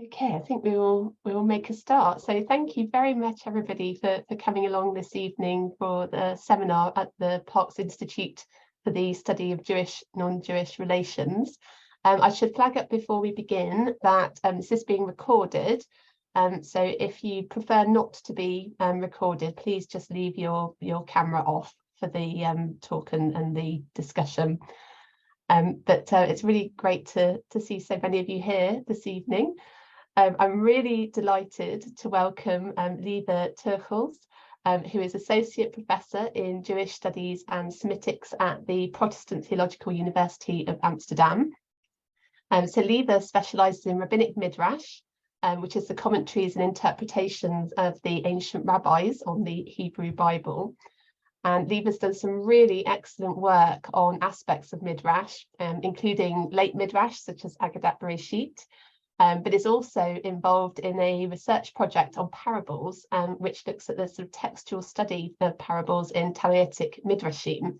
Okay, I think we will make a start. So thank you very much, everybody, for coming along this evening for the seminar at the Parks Institute for the Study of Jewish, Non-Jewish Relations. I should flag up before we begin that this is being recorded. So if you prefer not to be recorded, please just leave your camera off for the talk and the discussion. But it's really great to see so many of you here this evening. I'm really delighted to welcome Lieve Teugels, who is Associate Professor in Jewish Studies and Semitics at the Protestant Theological University of Amsterdam. So Lieve specialises in rabbinic midrash, which is the commentaries and interpretations of the ancient rabbis on the Hebrew Bible. And Lieve has done some really excellent work on aspects of midrash, including late midrash, such as Agadat Bereshit, but is also involved in a research project on parables, which looks at the sort of textual study of parables in Talmudic midrashim.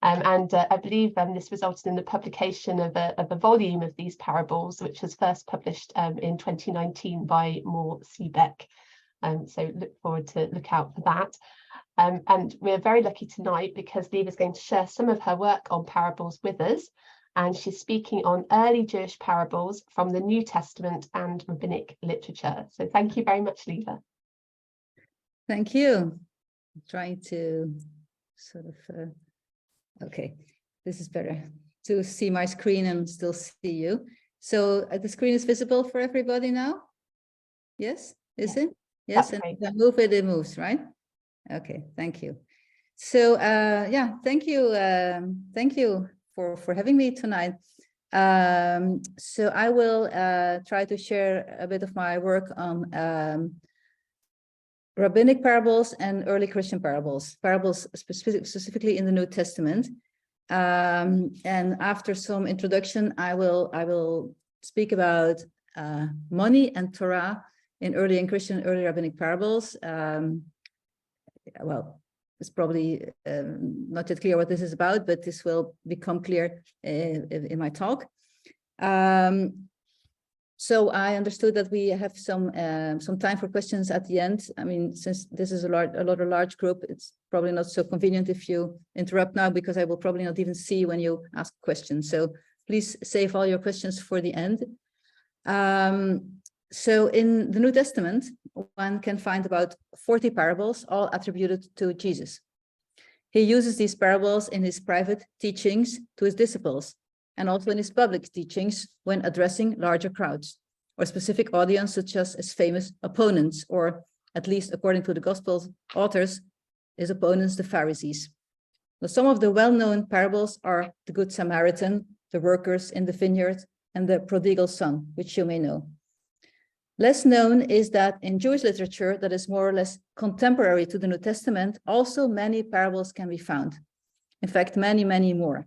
I believe this resulted in the publication of a volume of these parables, which was first published in 2019 by Mohr Siebeck. So look out for that. And we're very lucky tonight because Lieve is going to share some of her work on parables with us. And she's speaking on early Jewish parables from the New Testament and Rabbinic Literature. So thank you very much, Lieve. Thank you. I'm trying to sort of, okay, this is better to see my screen and still see you. So the screen is visible for everybody now? Yes, is it? Yes, and if I move it, it moves, right? Okay, thank you. So yeah, thank you. Thank you for having me tonight. So I will try to share a bit of my work on rabbinic parables and early Christian parables specifically in the New Testament. And after some introduction, I will speak about money and Torah in early rabbinic parables. Well, it's probably not yet clear what this is about, but this will become clear in my talk. So I understood that we have some time for questions at the end. I mean, since this is a large group, it's probably not so convenient if you interrupt now, because I will probably not even see when you ask questions. So please save all your questions for the end. So in the New Testament, one can find about 40 parables, all attributed to Jesus. He uses these parables in his private teachings to his disciples, and also in his public teachings when addressing larger crowds or specific audience, such as his famous opponents, or at least according to the Gospel authors, his opponents, the Pharisees. Now, some of the well-known parables are the Good Samaritan, the workers in the vineyard, and the prodigal son, which you may know. Less known is that in Jewish literature that is more or less contemporary to the New Testament, also many parables can be found. In fact, many, many more.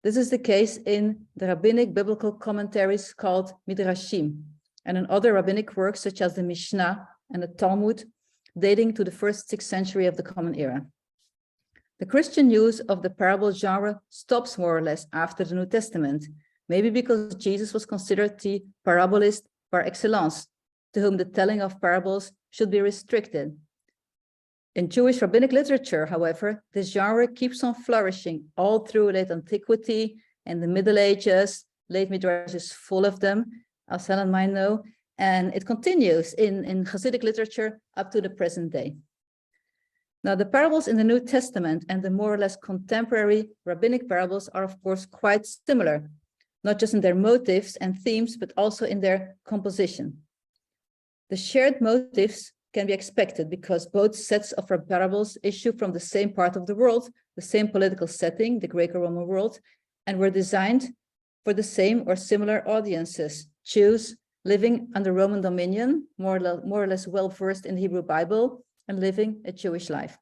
This is the case in the rabbinic biblical commentaries called midrashim, and in other rabbinic works such as the Mishnah and the Talmud, dating to the first 6th century of the Common Era. The Christian use of the parable genre stops more or less after the New Testament, maybe because Jesus was considered the parabolist par excellence, to whom the telling of parables should be restricted. In Jewish rabbinic literature, however, this genre keeps on flourishing all through late antiquity and the Middle Ages. Late midrash is full of them, as Helen might know, and it continues in Hasidic literature up to the present day. Now, the parables in the New Testament and the more or less contemporary rabbinic parables are, of course, quite similar, not just in their motives and themes, but also in their composition. The shared motives can be expected because both sets of parables issue from the same part of the world, the same political setting, the Greco-Roman world, and were designed for the same or similar audiences, Jews living under Roman dominion, more or less well-versed in the Hebrew Bible, and living a Jewish life.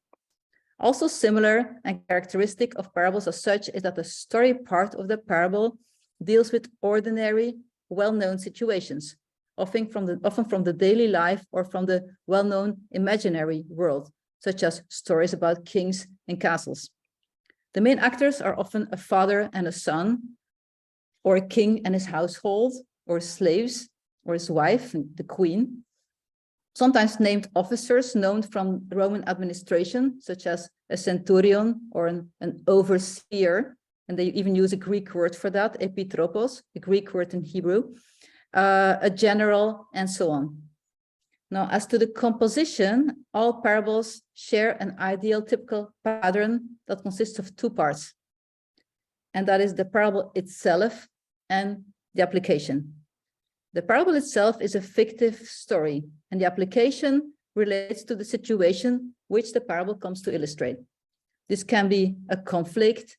Also similar and characteristic of parables as such is that the story part of the parable deals with ordinary, well-known situations, often from the daily life or from the well-known imaginary world, such as stories about kings and castles. The main actors are often a father and a son, or a king and his household, or slaves, or his wife, the queen. Sometimes named officers known from Roman administration, such as a centurion or an overseer. And they even use a Greek word for that, epitropos, a Greek word in Hebrew, a general, and so on. Now, as to the composition, all parables share an ideal typical pattern that consists of two parts. And that is the parable itself and the application. The parable itself is a fictive story, and the application relates to the situation which the parable comes to illustrate. This can be a conflict.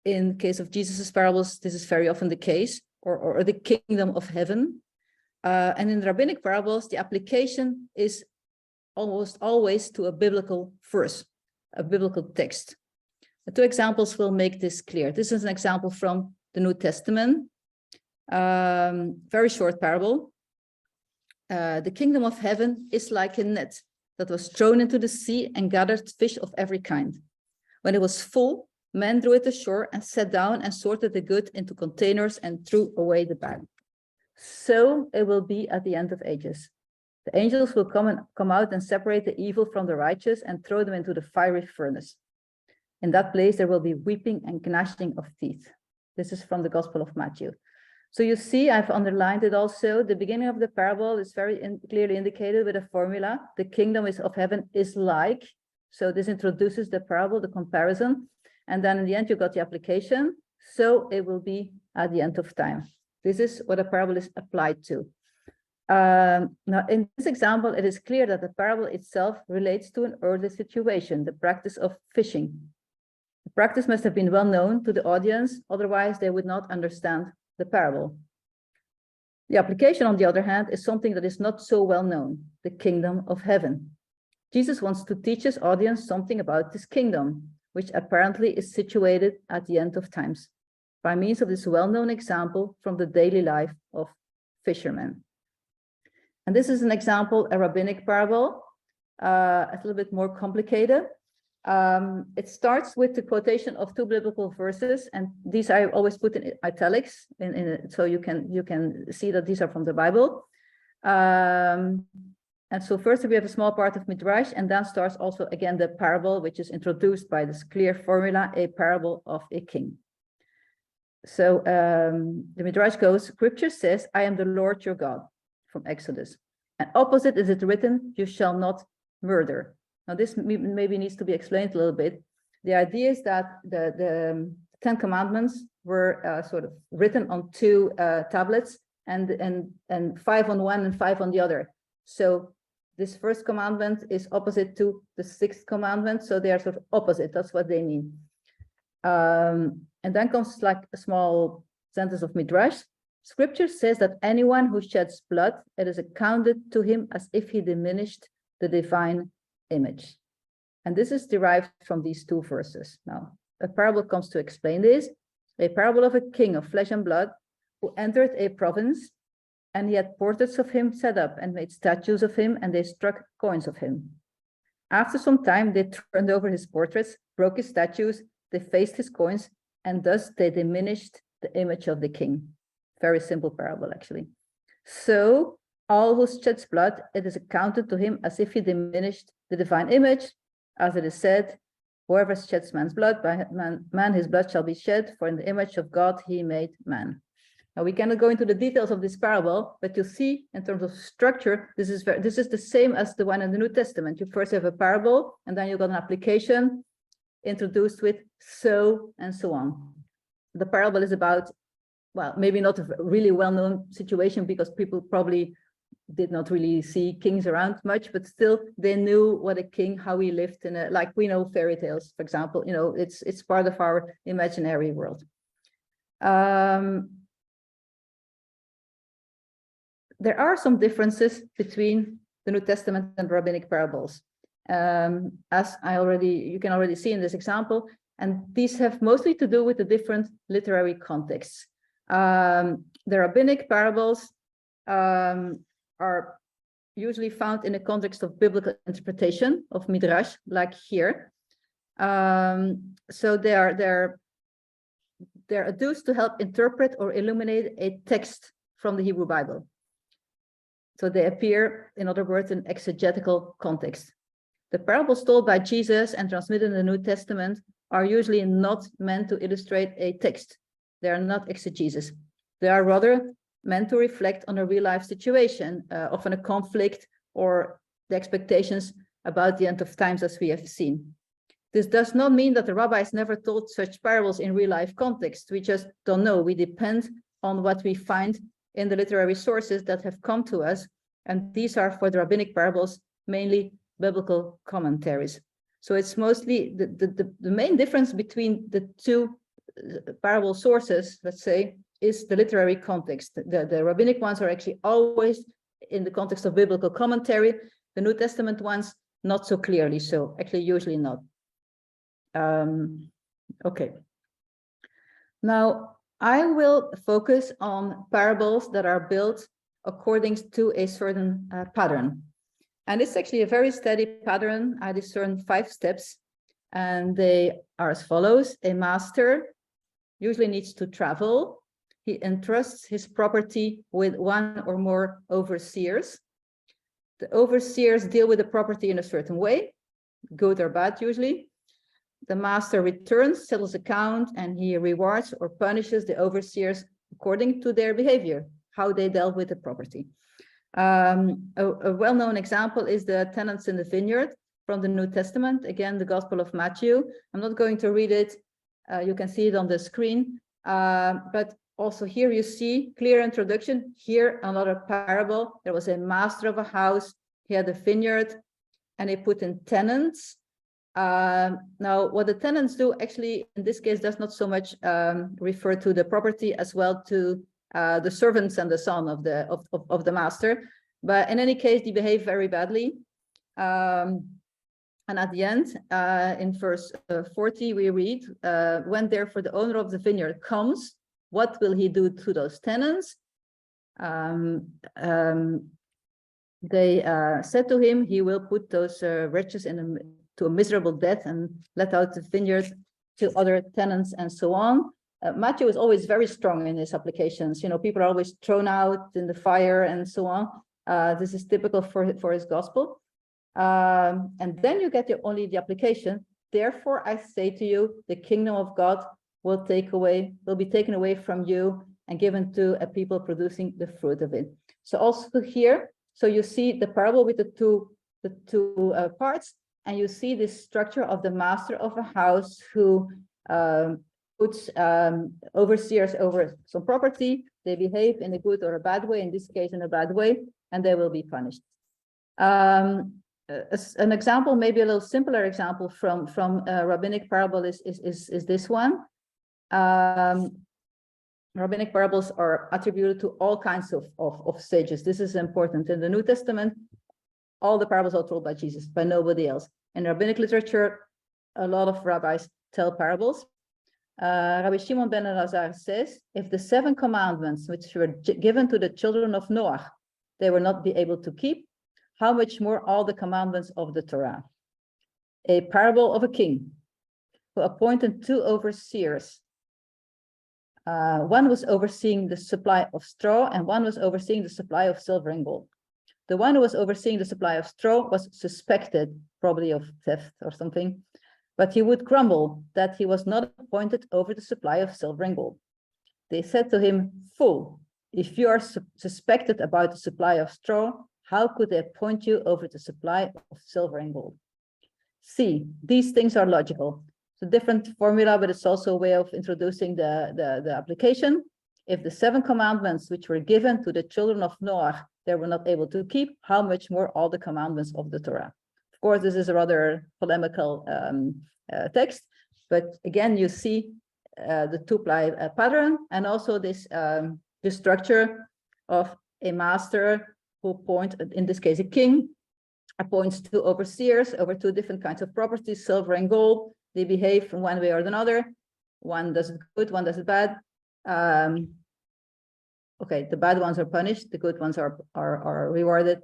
In case of Jesus's parables, this is very often the case, or the kingdom of heaven. And in rabbinic parables, the application is almost always to a biblical verse, a biblical text. The two examples will make this clear. This is an example from the New Testament. Very short parable. The kingdom of heaven is like a net that was thrown into the sea and gathered fish of every kind. When it was full, men drew it ashore and sat down and sorted the good into containers and threw away the bad. So it will be at the end of ages. The angels will come out and separate the evil from the righteous and throw them into the fiery furnace. In that place, there will be weeping and gnashing of teeth. This is from the Gospel of Matthew. So you see, I've underlined it also. The beginning of the parable is very clearly indicated with a formula. The kingdom of heaven is like. So this introduces the parable, the comparison. And then in the end, you got the application. So it will be at the end of time. This is what a parable is applied to. Now, in this example, it is clear that the parable itself relates to an early situation, the practice of fishing. The practice must have been well known to the audience, otherwise they would not understand the parable. The application, on the other hand, is something that is not so well known, the kingdom of heaven. Jesus wants to teach his audience something about this kingdom, which apparently is situated at the end of times, by means of this well-known example from the daily life of fishermen. And this is an example, a rabbinic parable, a little bit more complicated. It starts with the quotation of two biblical verses, and these I always put in italics, so you can see that these are from the Bible. And so first we have a small part of midrash, and then starts also again the parable, which is introduced by this clear formula, a parable of a king. So the midrash goes, Scripture says, I am the Lord your God, from Exodus. And opposite is it written, you shall not murder. Now this maybe needs to be explained a little bit. The idea is that the 10 commandments were sort of written on two tablets, and 5 on one and 5 on the other. So this first commandment is opposite to the 6th commandment, so they are sort of opposite. That's what they mean. And then comes like a small sentence of midrash. Scripture says that anyone who sheds blood, it is accounted to him as if he diminished the divine image. And this is derived from these two verses. Now, a parable comes to explain this. A parable of a king of flesh and blood who entered a province, and he had portraits of him set up and made statues of him, and they struck coins of him. After some time, they turned over his portraits, broke his statues, defaced his coins, and thus they diminished the image of the king. Very simple parable, actually. So all who sheds blood, it is accounted to him as if he diminished the divine image, as it is said, whoever sheds man's blood, by man his blood shall be shed, for in the image of God he made man. Now we cannot go into the details of this parable, but you'll see in terms of structure, this is the same as the one in the New Testament. You first have a parable, and then you got an application introduced with so and so on. The parable is about, well, maybe not a really well-known situation because people probably did not really see kings around much, but still they knew what a king, how he lived in a, like we know fairy tales, for example, you know, it's part of our imaginary world. There are some differences between the New Testament and rabbinic parables. As you can already see in this example, and these have mostly to do with the different literary contexts. The rabbinic parables are usually found in the context of biblical interpretation of midrash, like here. So they're adduced to help interpret or illuminate a text from the Hebrew Bible. So they appear, in other words, in exegetical context. The parables told by Jesus and transmitted in the New Testament are usually not meant to illustrate a text. They are not exegesis. They are rather meant to reflect on a real life situation, often a conflict or the expectations about the end of times as we have seen. This does not mean that the rabbis never told such parables in real life context. We just don't know. We depend on what we find in the literary sources that have come to us. And these are, for the rabbinic parables, mainly biblical commentaries. So it's mostly the main difference between the two parable sources, let's say, is the literary context. The rabbinic ones are actually always in the context of biblical commentary. The New Testament ones, not so clearly so, actually usually not. Okay. Now, I will focus on parables that are built according to a certain pattern. And it's actually a very steady pattern. I discern 5 steps, and they are as follows. A master usually needs to travel. He entrusts his property with one or more overseers. The overseers deal with the property in a certain way, good or bad usually. The master returns, settles account, and he rewards or punishes the overseers according to their behavior, how they dealt with the property. A well-known example is the tenants in the vineyard from the New Testament. Again, the Gospel of Matthew. I'm not going to read it. You can see it on the screen. But also here you see clear introduction. Here, another parable. There was a master of a house. He had a vineyard, and he put in tenants. Now, what the tenants do actually, in this case, does not so much refer to the property as well to the servants and the son of the master. But in any case, they behave very badly. And at the end, in verse 40, we read, when therefore the owner of the vineyard comes, what will he do to those tenants? They said to him, he will put those wretches to a miserable death and let out the vineyard to other tenants and so on. Matthew is always very strong in his applications. You know, people are always thrown out in the fire and so on. This is typical for his gospel. And then you get only the application. Therefore, I say to you, the kingdom of God will be taken away from you and given to a people producing the fruit of it. So also here, so you see the parable with the two parts, and you see this structure of the master of a house who puts overseers over some property. They behave in a good or a bad way, in this case in a bad way, and they will be punished. An example, maybe a little simpler example from rabbinic parable is this one. Rabbinic parables are attributed to all kinds of sages. This is important. In the New Testament, all the parables are told by Jesus, by nobody else. In rabbinic literature, a lot of rabbis tell parables. Rabbi Shimon ben Elazar says, if the 7 commandments which were given to the children of Noah, they were not be able to keep, how much more all the commandments of the Torah? A parable of a king who appointed 2 overseers. One was overseeing the supply of straw, and one was overseeing the supply of silver and gold. The one who was overseeing the supply of straw was suspected, probably of theft or something, but he would grumble that he was not appointed over the supply of silver and gold. They said to him, fool, if you are suspected about the supply of straw, how could they appoint you over the supply of silver and gold? See, these things are logical. It's a different formula, but it's also a way of introducing the application. If the 7 commandments which were given to the children of Noah, they were not able to keep, how much more all the commandments of the Torah? Of course, this is a rather polemical text, but again, you see the two-ply pattern, and also this the structure of a master who appoints, in this case, a king, appoints 2 overseers over 2 different kinds of properties, silver and gold. They behave in one way or another. One does it good, one does it bad. Okay, the bad ones are punished, the good ones are rewarded.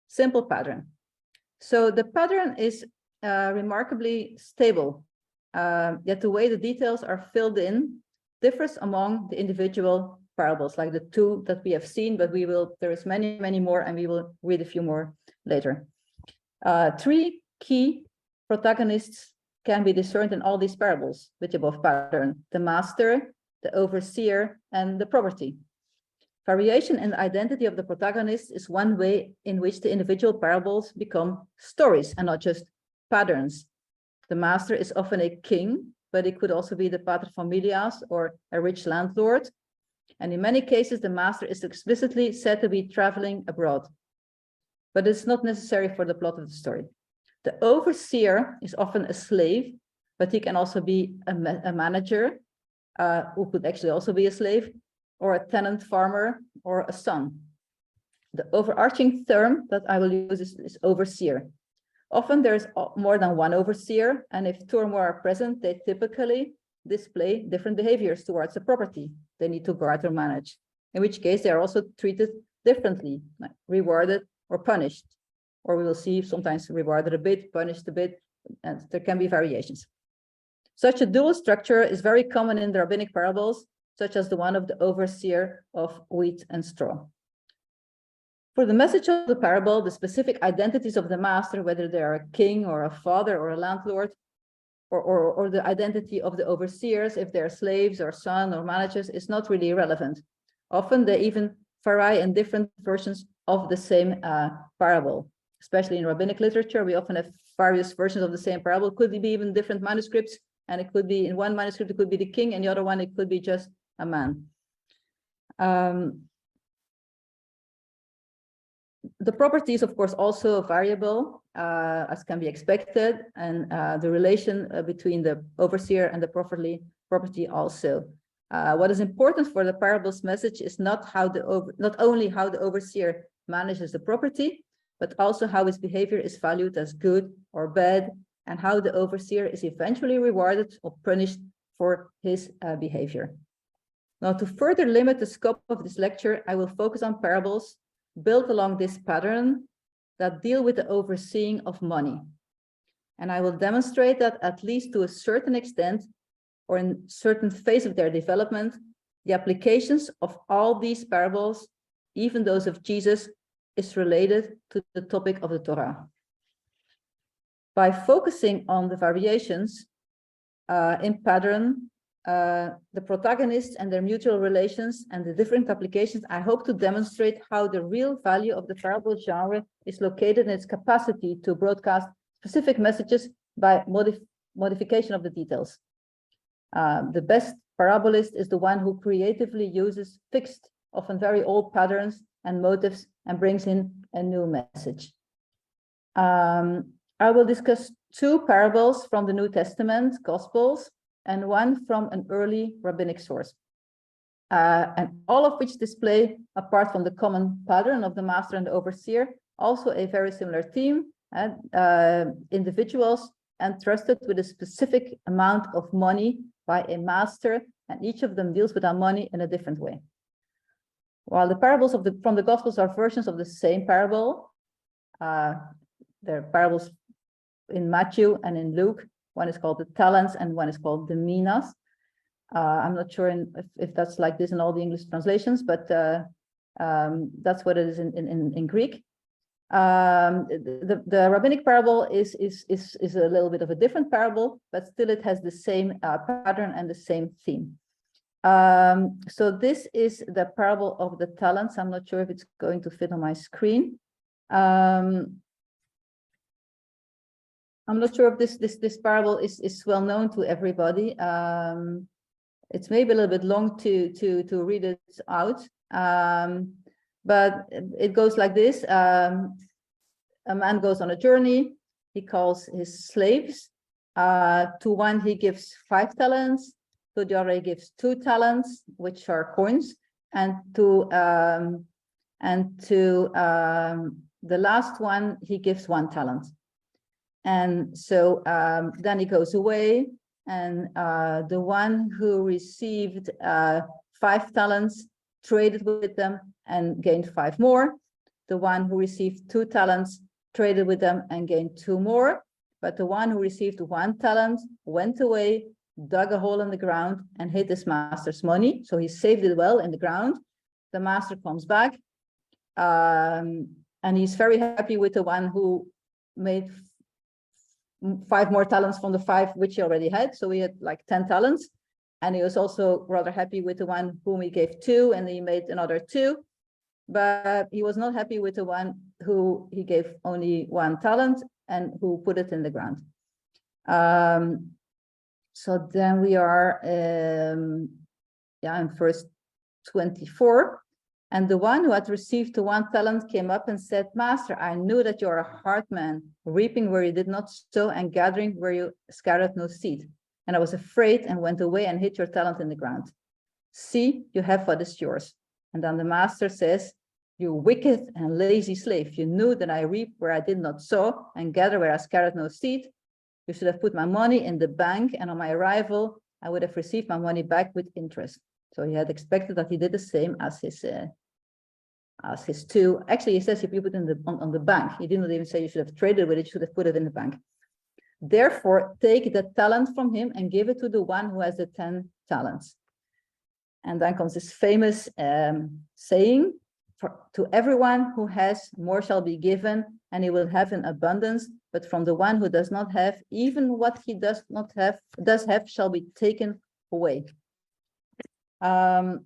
Simple pattern. So the pattern is remarkably stable, yet the way the details are filled in differs among the individual parables, like the two that we have seen, but there is many more, and we will read a few more later. Three key protagonists can be discerned in all these parables with the above pattern: the master, the overseer, and the property. Variation in the identity of the protagonist is one way in which the individual parables become stories and not just patterns. The master is often a king, but it could also be the paterfamilias or a rich landlord. And in many cases, the master is explicitly said to be traveling abroad, but it's not necessary for the plot of the story. The overseer is often a slave, but he can also be a manager, who could actually also be a slave, or a tenant farmer, or a son. The overarching term that I will use is overseer. Often there's more than one overseer, and if two or more are present, they typically display different behaviors towards the property they need to guard or manage, in which case they are also treated differently, like rewarded or punished, or we will see sometimes rewarded a bit, punished a bit, and there can be variations. Such a dual structure is very common in the rabbinic parables, such as the one of the overseer of wheat and straw. For the message of the parable, the specific identities of the master, whether they are a king or a father or a landlord, or the identity of the overseers, if they're slaves or son or managers, is not really relevant. Often they even vary in different versions of the same parable. Especially in rabbinic literature, we often have various versions of the same parable. It could be even different manuscripts, and it could be in one manuscript, it could be the king, and the other one, it could be just a man. The property is, of course, also variable, as can be expected, and the relation between the overseer and the property also. What is important for the parable's message is not only how the overseer manages the property, but also how his behavior is valued as good or bad, and how the overseer is eventually rewarded or punished for his behavior. Now, to further limit the scope of this lecture, I will focus on parables built along this pattern that deal with the overseeing of money. And I will demonstrate that, at least to a certain extent, or in certain phase of their development, the applications of all these parables, even those of Jesus, is related to the topic of the Torah. By focusing on the variations in pattern, the protagonists and their mutual relations and the different applications, I hope to demonstrate how the real value of the parable genre is located in its capacity to broadcast specific messages by modification of the details. The best parabolist is the one who creatively uses fixed, often very old patterns and motives and brings in a new message. I will discuss two parables from the New Testament, Gospels, and one from an early rabbinic source, and all of which display, apart from the common pattern of the master and the overseer, also a very similar theme, individuals entrusted with a specific amount of money by a master, and each of them deals with that money in a different way. While the parables from the Gospels are versions of the same parable, they're parables in Matthew and in Luke. One is called the talents and one is called the minas. I'm not sure if that's like this in all the English translations, but that's what it is in Greek. The rabbinic parable is a little bit of a different parable, but still it has the same pattern and the same theme. So this is the parable of the talents. I'm not sure if it's going to fit on my screen. I'm not sure if this parable is well known to everybody. It's maybe a little bit long to read it out, but it goes like this. A man goes on a journey. He calls his slaves. To one he gives 5 talents. To the other he gives 2 talents, which are coins, and to the last one he gives 1 talent. And so then he goes away, and the one who received 5 talents traded with them and gained 5 more. The one who received 2 talents traded with them and gained 2 more. But the one who received 1 talent went away, dug a hole in the ground, and hid his master's money. So he saved it well in the ground. The master comes back, and he's very happy with the one who made 5 more talents from the 5 which he already had. So he had like 10 talents. And he was also rather happy with the one whom he gave 2, and he made another 2. But he was not happy with the one who he gave only 1 talent and who put it in the ground. So then we are in verse 24. And the one who had received the 1 talent came up and said, Master, I knew that you are a hard man, reaping where you did not sow and gathering where you scattered no seed. And I was afraid and went away and hid your talent in the ground. See, you have what is yours. And then the master says, you wicked and lazy slave, you knew that I reap where I did not sow and gather where I scattered no seed. You should have put my money in the bank, and on my arrival, I would have received my money back with interest. So he had expected that he did the same as his 2. Actually, he says if you put it on the bank, he did not even say you should have traded with it, you should have put it in the bank. Therefore, take the talent from him and give it to the one who has the 10 talents. And then comes this famous saying, to everyone who has, more shall be given, and he will have in abundance. But from the one who does not have, even what he does have shall be taken away. And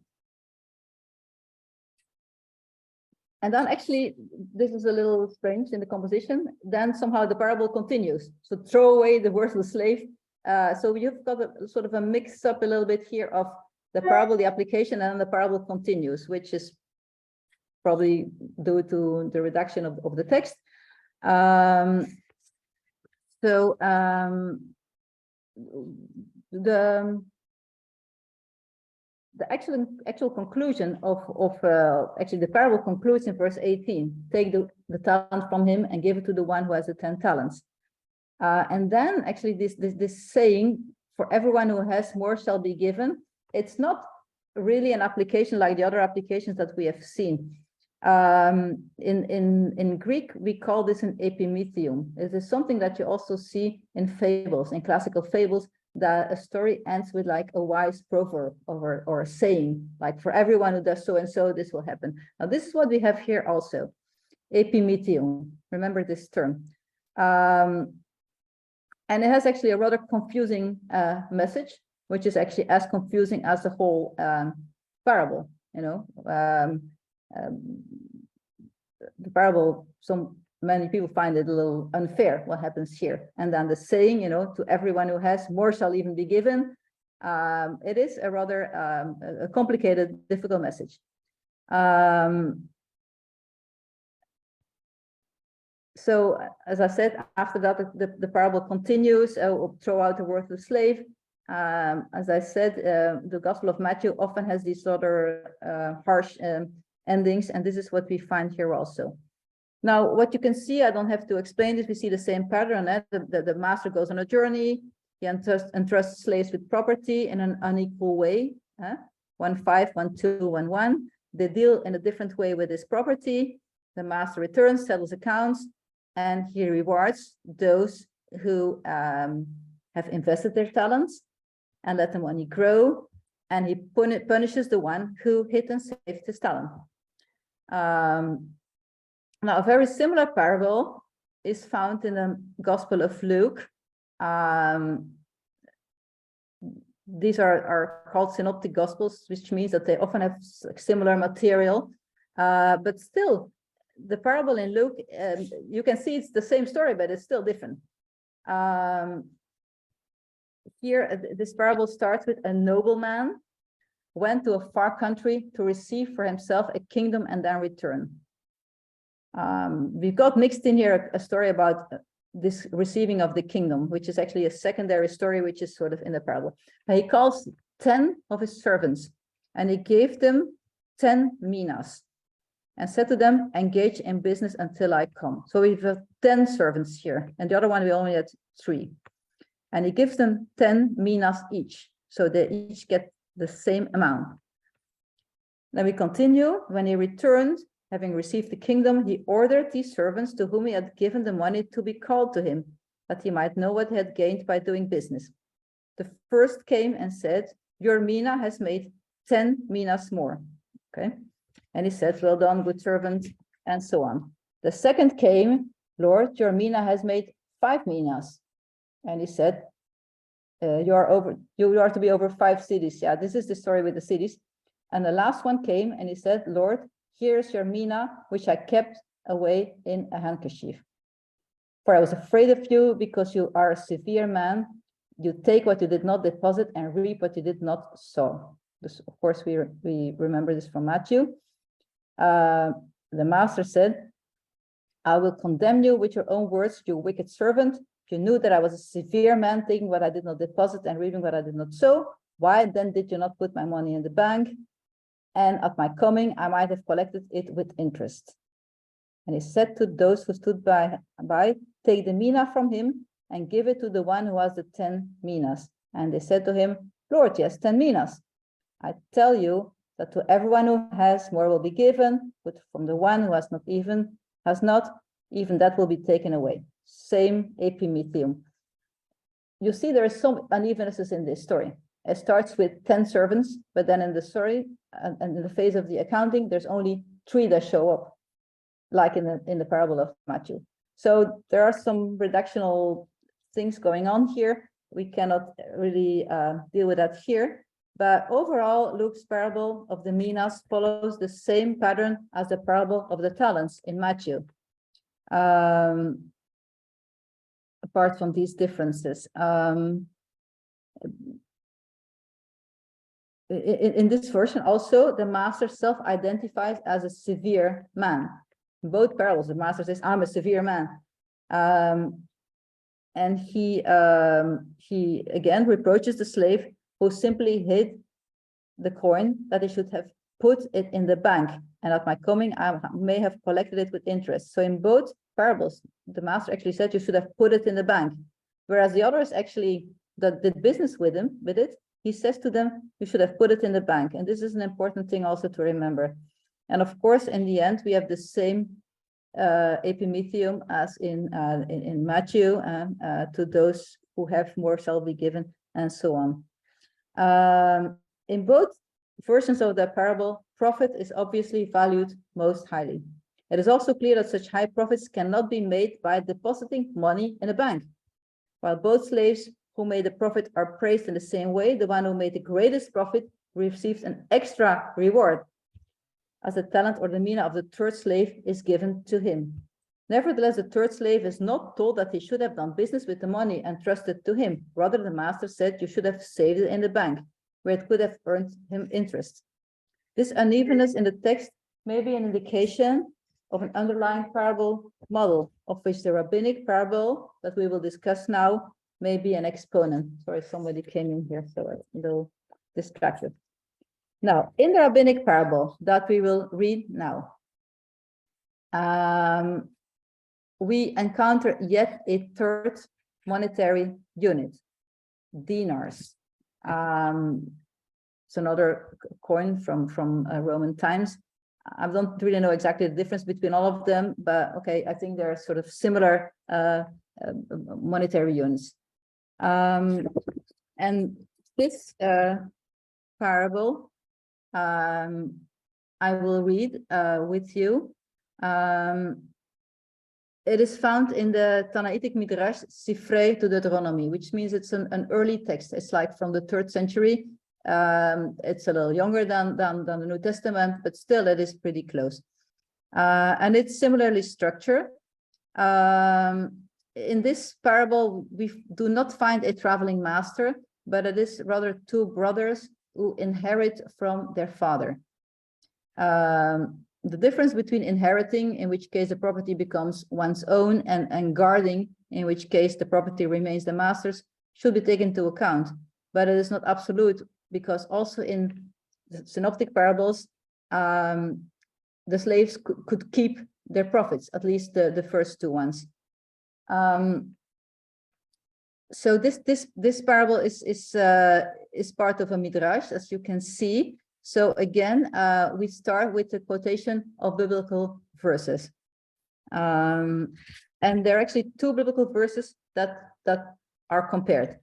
then actually, this is a little strange in the composition. Then somehow the parable continues. So throw away the worthless slave. So you've got a sort of a mix up a little bit here of the parable, the application, and the parable continues, which is probably due to the reduction of the text. The actual conclusion of actually the parable concludes in verse 18. Take the talent from him and give it to the one who has the 10 talents. And then actually this saying, for everyone who has, more shall be given. It's not really an application like the other applications that we have seen. In Greek, we call this an epimethium. It is something that you also see in fables, in classical fables, that a story ends with like a wise proverb or a saying, like for everyone who does so and so, this will happen. Now, this is what we have here also, epimethium. Remember this term. And it has actually a rather confusing message, which is actually as confusing as the whole parable. You know, the parable, many people find it a little unfair what happens here. And then the saying, you know, to everyone who has, more shall even be given. It is a rather a complicated, difficult message. So, as I said, after that, the parable continues. Throw out the worthless slave. As I said, the Gospel of Matthew often has these rather harsh endings, and this is what we find here also. Now, what you can see, I don't have to explain this, we see the same pattern. The master goes on a journey, he entrusts slaves with property in an unequal way. 1 5, 1 2, 1 1. They deal in a different way with this property. The master returns, settles accounts, and he rewards those who have invested their talents and let the money grow, and he punishes the one who hid and saved his talent. Now, a very similar parable is found in the Gospel of Luke. These are called synoptic Gospels, which means that they often have similar material. But still, the parable in Luke, you can see it's the same story, but it's still different. Here, this parable starts with a nobleman went to a far country to receive for himself a kingdom and then return. We've got mixed in here a story about this receiving of the kingdom, which is actually a secondary story, which is sort of in the parable. He calls 10 of his servants and he gave them 10 minas and said to them, engage in business until I come. So we've got 10 servants here, and the other one we only had 3. And he gives them 10 minas each. So they each get the same amount. Then we continue. When he returned, having received the kingdom, he ordered these servants to whom he had given the money to be called to him, that he might know what he had gained by doing business. The first came and said, your mina has made 10 minas more. Okay. And he said, well done, good servant, and so on. The second came, Lord, your mina has made 5 minas. And he said, you are to be over 5 cities. Yeah, this is the story with the cities. And the last one came and he said, Lord, here's your mina, which I kept away in a handkerchief. For I was afraid of you because you are a severe man. You take what you did not deposit and reap what you did not sow. This, of course, we remember this from Matthew. The master said, I will condemn you with your own words, you wicked servant. You knew that I was a severe man, taking what I did not deposit and reaping what I did not sow. Why then did you not put my money in the bank? And at my coming, I might have collected it with interest. And he said to those who stood by, take the mina from him and give it to the one who has the 10 minas. And they said to him, Lord, yes, 10 minas. I tell you that to everyone who has, more will be given, but from the one who has not, even that will be taken away. Same epimetium. You see, there is some unevennesses in this story. It starts with 10 servants, but then in the story and in the phase of the accounting, there's only 3 that show up, like in the parable of Matthew. So there are some redactional things going on here. We cannot really deal with that here. But overall, Luke's parable of the minas follows the same pattern as the parable of the talents in Matthew. Apart from these differences. In this version also, the master self-identifies as a severe man. In both parables, the master says, I'm a severe man. And he again reproaches the slave who simply hid the coin, that he should have put it in the bank. And at my coming, I may have collected it with interest. So in both parables, the master actually said you should have put it in the bank. Whereas the others actually that did business with it, he says to them, you should have put it in the bank. And this is an important thing also to remember. And of course, in the end, we have the same epimetium as in Matthew, to those who have more shall be given, and so on. In both versions of the parable, profit is obviously valued most highly. It is also clear that such high profits cannot be made by depositing money in a bank. While both slaves who made a profit are praised in the same way, the one who made the greatest profit receives an extra reward, as the talent or the mina of the third slave is given to him. Nevertheless, the third slave is not told that he should have done business with the money and trusted to him. Rather, the master said you should have saved it in the bank, where it could have earned him interest. This unevenness in the text may be an indication of an underlying parable model, of which the rabbinic parable that we will discuss now may be an exponent. Sorry, somebody came in here, so I'm a little distracted. Now, in the rabbinic parable that we will read now, we encounter yet a third monetary unit, dinars. It's another coin from Roman times. I don't really know exactly the difference between all of them, but okay, I think they're sort of similar monetary units. And this parable, I will read with you. It is found in the Tannaitic midrash Sifrei to Deuteronomy, which means it's an early text. It's like from the 3rd century. It's a little younger than the New Testament, but still it is pretty close. And it's similarly structured. In this parable, we do not find a traveling master, but it is rather 2 brothers who inherit from their father. The difference between inheriting, in which case the property becomes one's own, and guarding, in which case the property remains the master's, should be taken into account. But it is not absolute, because also in the synoptic parables, the slaves could keep their profits, at least the first 2 ones. So this parable is part of a midrash, as you can see. So again, we start with the quotation of biblical verses. And there are actually 2 biblical verses that are compared.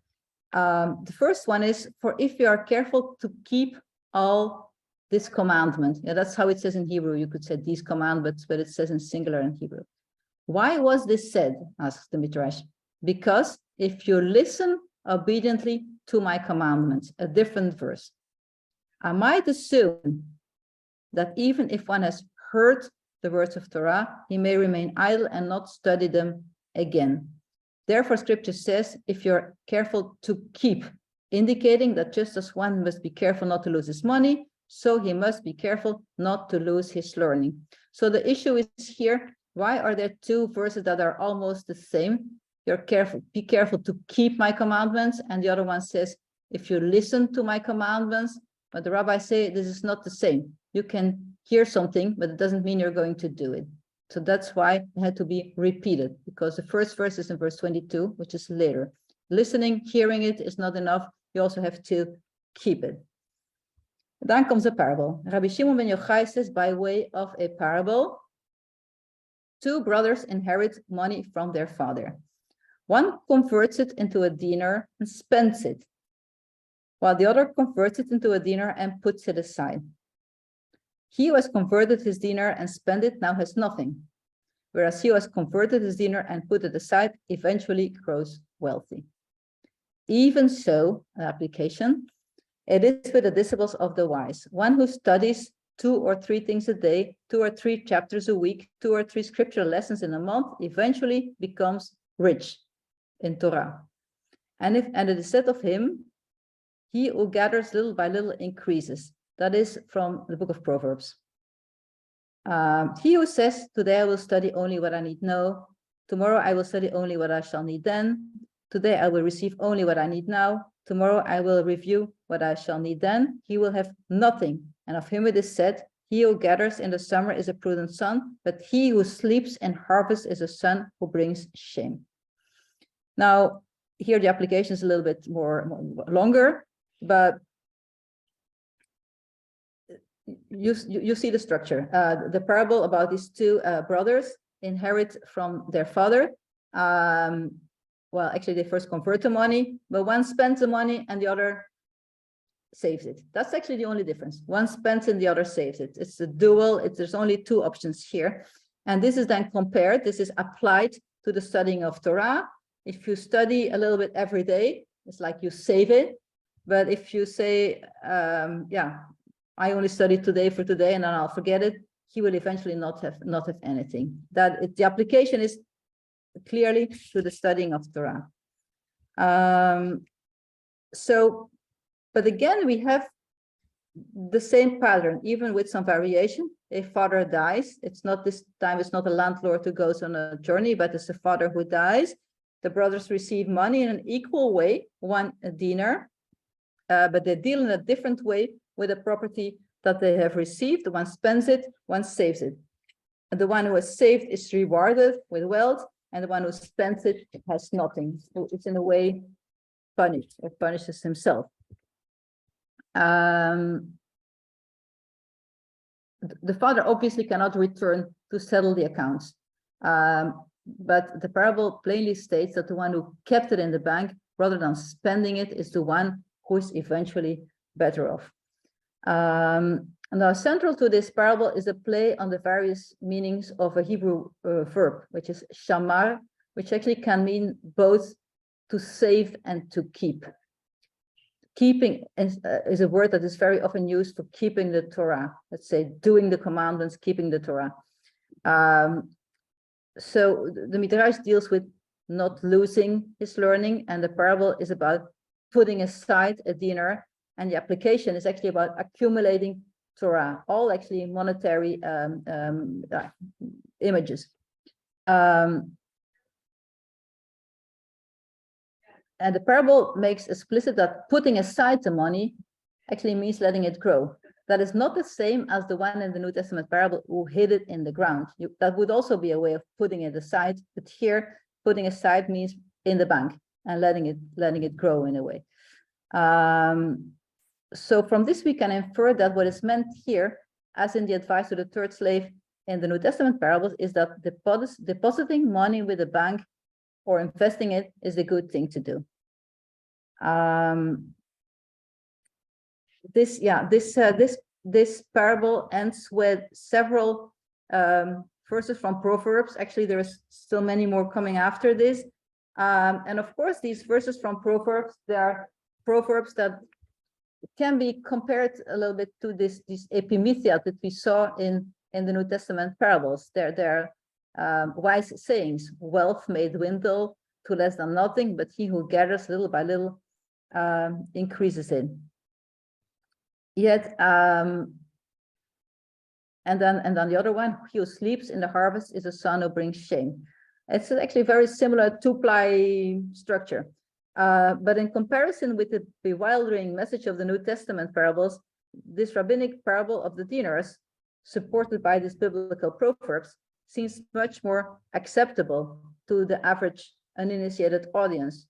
The first one is, for if you are careful to keep all this commandment. Yeah, that's how it says in Hebrew. You could say these commandments, but it says in singular in Hebrew. Why was this said? Asks the midrash. Because if you listen obediently to my commandments, a different verse. I might assume that even if one has heard the words of Torah, he may remain idle and not study them again. Therefore, scripture says, if you're careful to keep, indicating that just as one must be careful not to lose his money, so he must be careful not to lose his learning. So the issue is here, why are there two verses that are almost the same? Be careful to keep my commandments, and the other one says, if you listen to my commandments, but the rabbis say this is not the same. You can hear something, but it doesn't mean you're going to do it. So that's why it had to be repeated, because the first verse is in verse 22, which is later. Listening, hearing it is not enough. You also have to keep it. Then comes a parable. Rabbi Shimon ben Yochai says, by way of a parable, two brothers inherit money from their father. One converts it into a dinar and spends it, while the other converts it into a dinar and puts it aside. He who has converted his dinar and spent it now has nothing, whereas he who has converted his dinar and put it aside eventually grows wealthy. Even so, an application, it is with the disciples of the wise. One who studies 2 or 3 things a day, 2 or 3 chapters a week, 2 or 3 scriptural lessons in a month, eventually becomes rich in Torah. And it is said of him, he who gathers little by little increases. That is from the book of Proverbs. He who says, today I will study only what I need know, tomorrow I will study only what I shall need then, today I will receive only what I need now, tomorrow I will review what I shall need then, he will have nothing. And of him it is said, he who gathers in the summer is a prudent son, but he who sleeps in harvest is a son who brings shame. Now, here the application is a little bit more longer, but you see the structure. The parable about these two brothers inherit from their father. Well, actually, they first convert the money, but one spends the money and the other saves it. That's actually the only difference. One spends and the other saves it. It's a dual. There's only 2 options here. And this is then compared. This is applied to the studying of Torah. If you study a little bit every day, it's like you save it. But if you say, yeah, I only study today for today and then I'll forget it, he will eventually not have anything. The application is clearly to the studying of Torah. But again, we have the same pattern, even with some variation. A father dies. It's not this time, it's not a landlord who goes on a journey, but it's a father who dies. The brothers receive money in an equal way, one a dinar, but they deal in a different way with the property that they have received. One spends it, one saves it. And the one who has saved is rewarded with wealth, and the one who spends it has nothing. So it's in a way punished, or punishes himself. The father obviously cannot return to settle the accounts. But the parable plainly states that the one who kept it in the bank rather than spending it is the one who is eventually better off. Now, central to this parable is a play on the various meanings of a Hebrew verb, which is shamar, which actually can mean both to save and to keep. Keeping is a word that is very often used for keeping the Torah. Let's say doing the commandments, keeping the Torah. So the midrash deals with not losing his learning, and the parable is about putting aside a dinar, and the application is actually about accumulating Torah, all actually monetary images. And the parable makes explicit that putting aside the money actually means letting it grow. That is not the same as the one in the New Testament parable who hid it in the ground. That would also be a way of putting it aside, but here putting aside means in the bank and letting it grow in a way. So from this we can infer that what is meant here, as in the advice to the third slave in the New Testament parables, is that depositing money with a bank or investing it is a good thing to do. This parable ends with several verses from Proverbs. Actually, there is still many more coming after this. And of course, these verses from Proverbs, they are proverbs that can be compared a little bit to these epimethia that we saw in the New Testament parables. They're wise sayings. Wealth may dwindle to less than nothing, but he who gathers little by little increases it. Yet, and then the other one, he who sleeps in the harvest is a son who brings shame. It's actually very similar two-ply structure. But in comparison with the bewildering message of the New Testament parables, this rabbinic parable of the dinars, supported by these biblical proverbs, seems much more acceptable to the average uninitiated audience.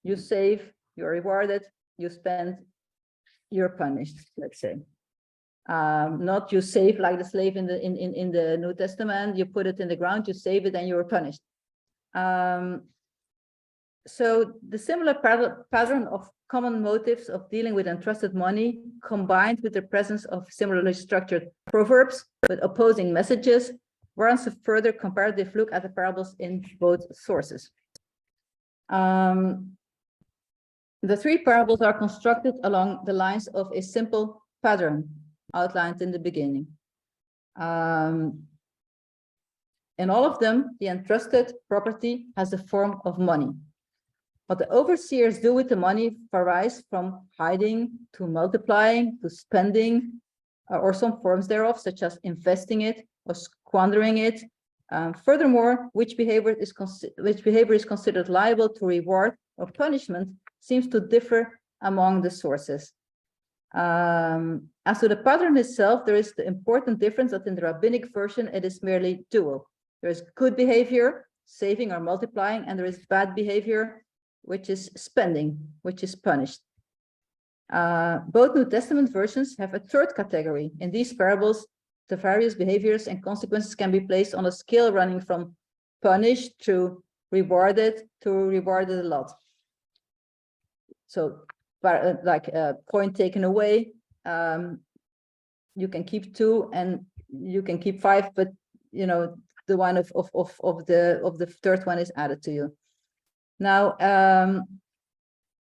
You save, you're rewarded, you spend, you're punished, let's say. Not you save like the slave in the New Testament, you put it in the ground, you save it, and you're punished. So the similar pattern of common motives of dealing with entrusted money, combined with the presence of similarly structured proverbs with opposing messages, warrants a further comparative look at the parables in both sources. The three parables are constructed along the lines of a simple pattern outlined in the beginning. In all of them, the entrusted property has the form of money. What the overseers do with the money varies from hiding to multiplying to spending, or some forms thereof, such as investing it or squandering it. Furthermore, which behavior is considered liable to reward or punishment seems to differ among the sources. As to the pattern itself, there is the important difference that in the rabbinic version, it is merely dual. There is good behavior, saving or multiplying, and there is bad behavior, which is spending, which is punished. Both New Testament versions have a third category. In these parables, the various behaviors and consequences can be placed on a scale running from punished to rewarded a lot. So, like a point taken away, you can keep 2 and you can keep 5, but you know the one of the third one is added to you. Now,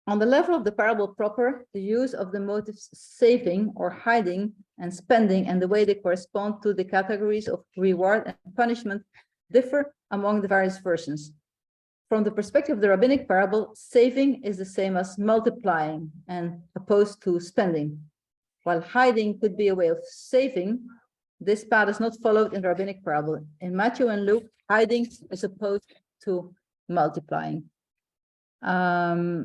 on the level of the parable proper, the use of the motives saving or hiding and spending and the way they correspond to the categories of reward and punishment differ among the various versions. From the perspective of the rabbinic parable, saving is the same as multiplying and opposed to spending. While hiding could be a way of saving, this path is not followed in the rabbinic parable. In Matthew and Luke, hiding is opposed to multiplying. I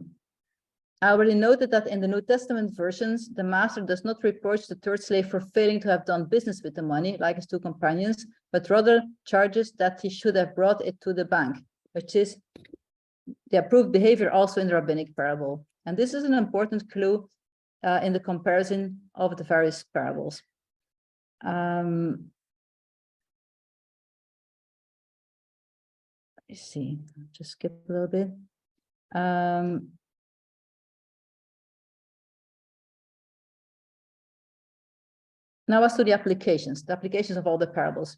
already noted that in the New Testament versions, the master does not reproach the third slave for failing to have done business with the money, like his 2 companions, but rather charges that he should have brought it to the bank, which is the approved behavior also in the rabbinic parable. And this is an important clue in the comparison of the various parables. Let me see, I'll just skip a little bit. Now as to the applications of all the parables.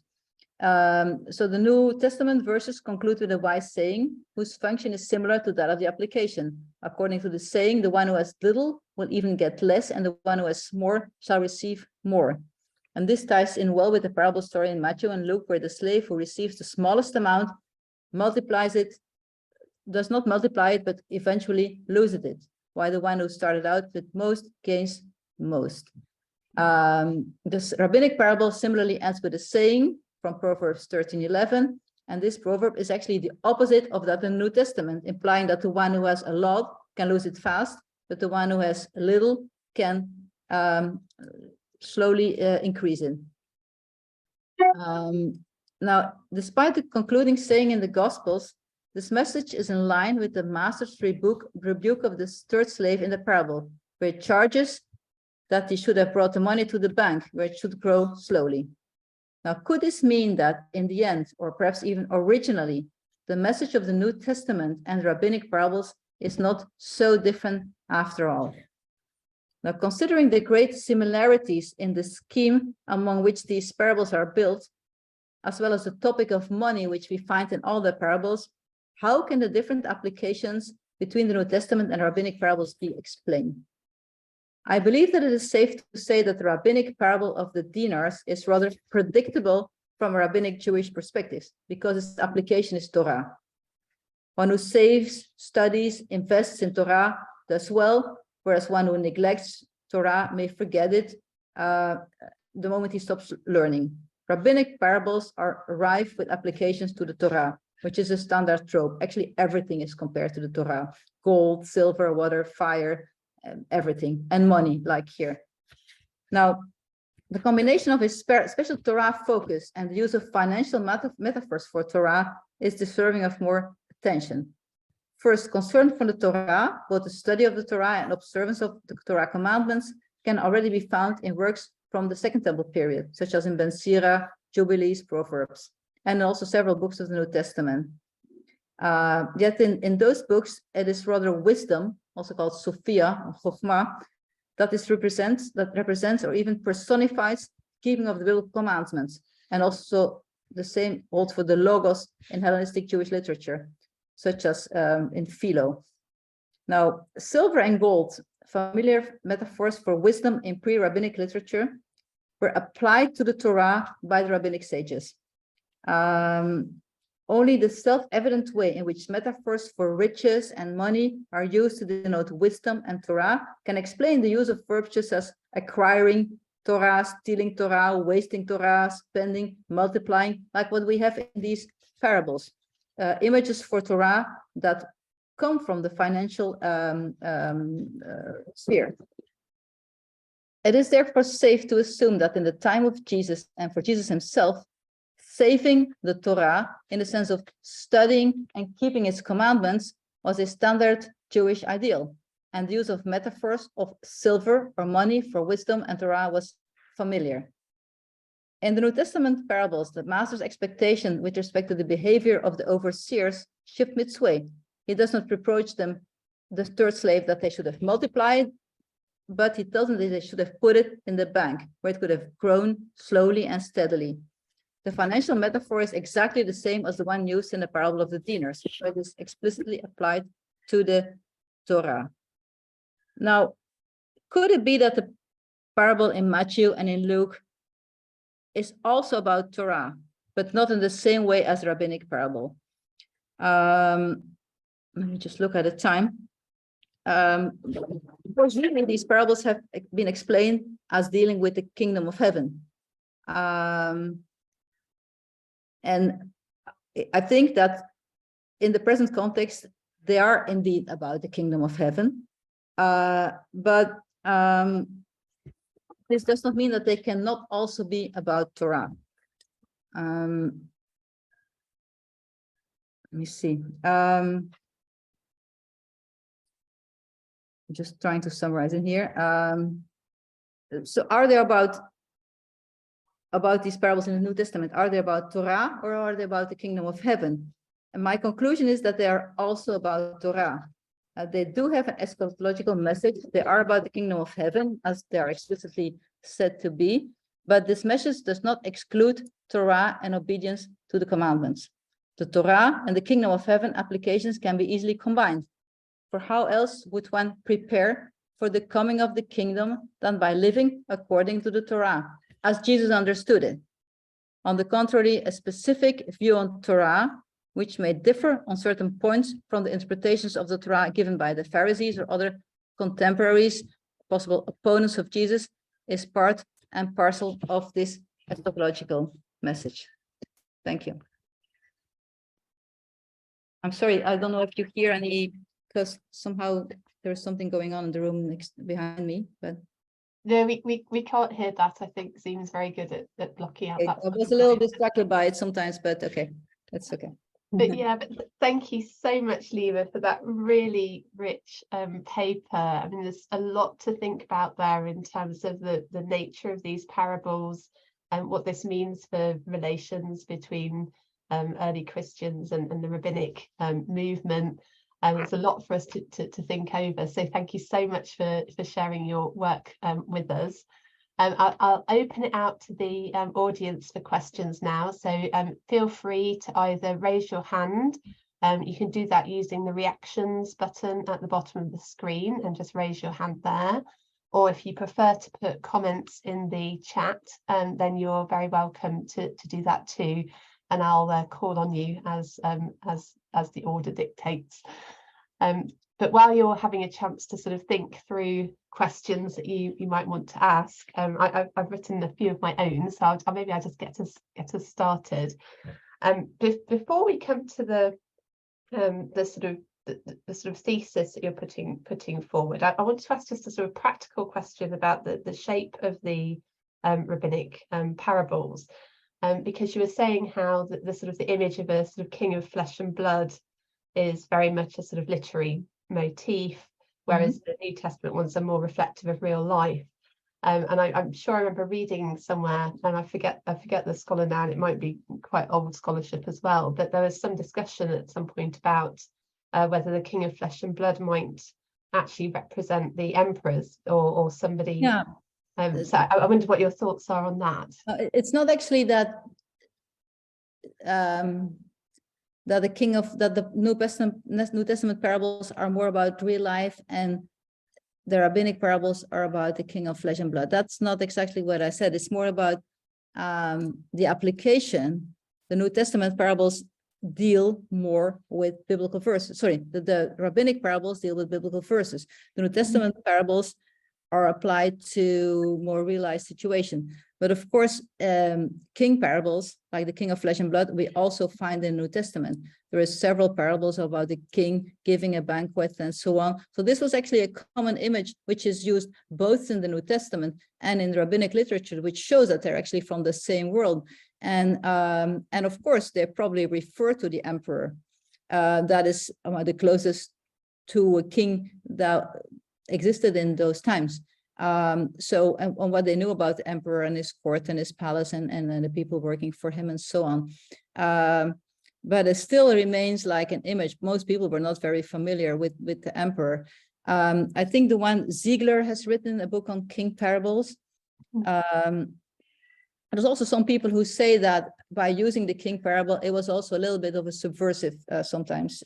So the New Testament verses conclude with a wise saying, whose function is similar to that of the application. According to the saying, the one who has little will even get less, and the one who has more shall receive more. And this ties in well with the parable story in Matthew and Luke, where the slave who receives the smallest amount multiplies it, does not multiply it, but eventually loses it, while the one who started out with most gains most. This rabbinic parable similarly ends with a saying from Proverbs 13:11, and this proverb is actually the opposite of that in the New Testament, implying that the one who has a lot can lose it fast, but the one who has little can slowly increase it. Now, despite the concluding saying in the Gospels, this message is in line with the master's rebuke of the third slave in the parable, where it charges that he should have brought the money to the bank, where it should grow slowly. Now, could this mean that in the end, or perhaps even originally, the message of the New Testament and rabbinic parables is not so different after all. Now, considering the great similarities in the scheme among which these parables are built, as well as the topic of money, which we find in all the parables, how can the different applications between the New Testament and rabbinic parables be explained? I believe that it is safe to say that the rabbinic parable of the dinars is rather predictable from a rabbinic Jewish perspective, because its application is Torah. One who saves, studies, invests in Torah does well, whereas one who neglects Torah may forget it the moment he stops learning. Rabbinic parables are rife with applications to the Torah, which is a standard trope. Actually, everything is compared to the Torah: gold, silver, water, fire, everything, and money, like here. Now, the combination of a special Torah focus and the use of financial metaphors for Torah is deserving of more attention. First, concern for the Torah, both the study of the Torah and observance of the Torah commandments, can already be found in works from the Second Temple period, such as in Ben Sira, Jubilees, Proverbs, and also several books of the New Testament. Yet in those books, it is rather wisdom, also called Sophia, or Chokhmah, that represents or even personifies keeping of the biblical commandments. And also the same holds for the Logos in Hellenistic Jewish literature, such as in Philo. Now, silver and gold, familiar metaphors for wisdom in pre-rabbinic literature, were applied to the Torah by the rabbinic sages. Only the self-evident way in which metaphors for riches and money are used to denote wisdom and Torah can explain the use of verbs such as acquiring Torah, stealing Torah, wasting Torah, spending, multiplying, like what we have in these parables. Images for Torah that come from the financial sphere. It is therefore safe to assume that in the time of Jesus and for Jesus himself, saving the Torah in the sense of studying and keeping its commandments was a standard Jewish ideal, and the use of metaphors of silver or money for wisdom and Torah was familiar. In the New Testament parables, the master's expectation with respect to the behavior of the overseers shift midway. He does not reproach them, the third slave, that they should have multiplied, but he tells them that they should have put it in the bank, where it could have grown slowly and steadily. The financial metaphor is exactly the same as the one used in the parable of the dinars, so it is explicitly applied to the Torah. Now, could it be that the parable in Matthew and in Luke is also about Torah, but not in the same way as the rabbinic parable? Let me just look at the time. Of course, usually these parables have been explained as dealing with the kingdom of heaven. And I think that in the present context, they are indeed about the kingdom of heaven. But this does not mean that they cannot also be about Torah. Let me see. I'm just trying to summarize in here. So are they about these parables in the New Testament? Are they about Torah or are they about the kingdom of heaven? And my conclusion is that they are also about Torah. They do have an eschatological message. They are about the kingdom of heaven, as they are explicitly said to be. But this message does not exclude Torah and obedience to the commandments. The Torah and the kingdom of heaven applications can be easily combined. For how else would one prepare for the coming of the kingdom than by living according to the Torah, as Jesus understood it? On the contrary, a specific view on Torah, which may differ on certain points from the interpretations of the Torah given by the Pharisees or other contemporaries, possible opponents of Jesus, is part and parcel of this eschatological message. Thank you. I'm sorry, I don't know if you hear any, because somehow there's something going on in the room behind me, but. No, we can't hear that. I think Zoom's very good at blocking out that. I was a little distracted by it sometimes, but okay, that's okay. But yeah, but thank you so much, Lieve, for that really rich paper. I mean, there's a lot to think about there in terms of the nature of these parables and what this means for relations between early Christians and the rabbinic movement. There's a lot for us to think over. So thank you so much for sharing your work with us. I'll open it out to the audience for questions now. So feel free to either raise your hand. You can do that using the reactions button at the bottom of the screen and just raise your hand there. Or if you prefer to put comments in the chat, then you're very welcome to do that too. And I'll call on you as the order dictates. But while you're having a chance to sort of think through questions that you might want to ask, I've written a few of my own, so maybe I'll just get us started. Before we come to the sort of thesis that you're putting forward, I want to ask just a sort of practical question about the shape of the rabbinic parables, because you were saying how the sort of the image of a sort of king of flesh and blood is very much a sort of literary motif, whereas the New Testament ones are more reflective of real life. And I'm sure I remember reading somewhere, and I forget the scholar now, and it might be quite old scholarship as well, but there was some discussion at some point about whether the king of flesh and blood might actually represent the emperors or somebody. Yeah. So I wonder what your thoughts are on that. It's not actually that that the New Testament parables are more about real life, and the rabbinic parables are about the king of flesh and blood. That's not exactly what I said. It's more about the application. The New Testament parables deal more with biblical verses. Sorry, the rabbinic parables deal with biblical verses. The New Testament parables are applied to more realized situation. But of course, king parables, like the king of flesh and blood, we also find in the New Testament. There is several parables about the king giving a banquet and so on. So this was actually a common image, which is used both in the New Testament and in rabbinic literature, which shows that they're actually from the same world. And of course, they probably refer to the emperor. That is the closest to a king that existed in those times. So on what they knew about the emperor and his court and his palace and the people working for him and so on. But it still remains like an image. Most people were not very familiar with the emperor. I think the one Ziegler has written a book on king parables. There's also some people who say that by using the king parable, it was also a little bit of a subversive sometimes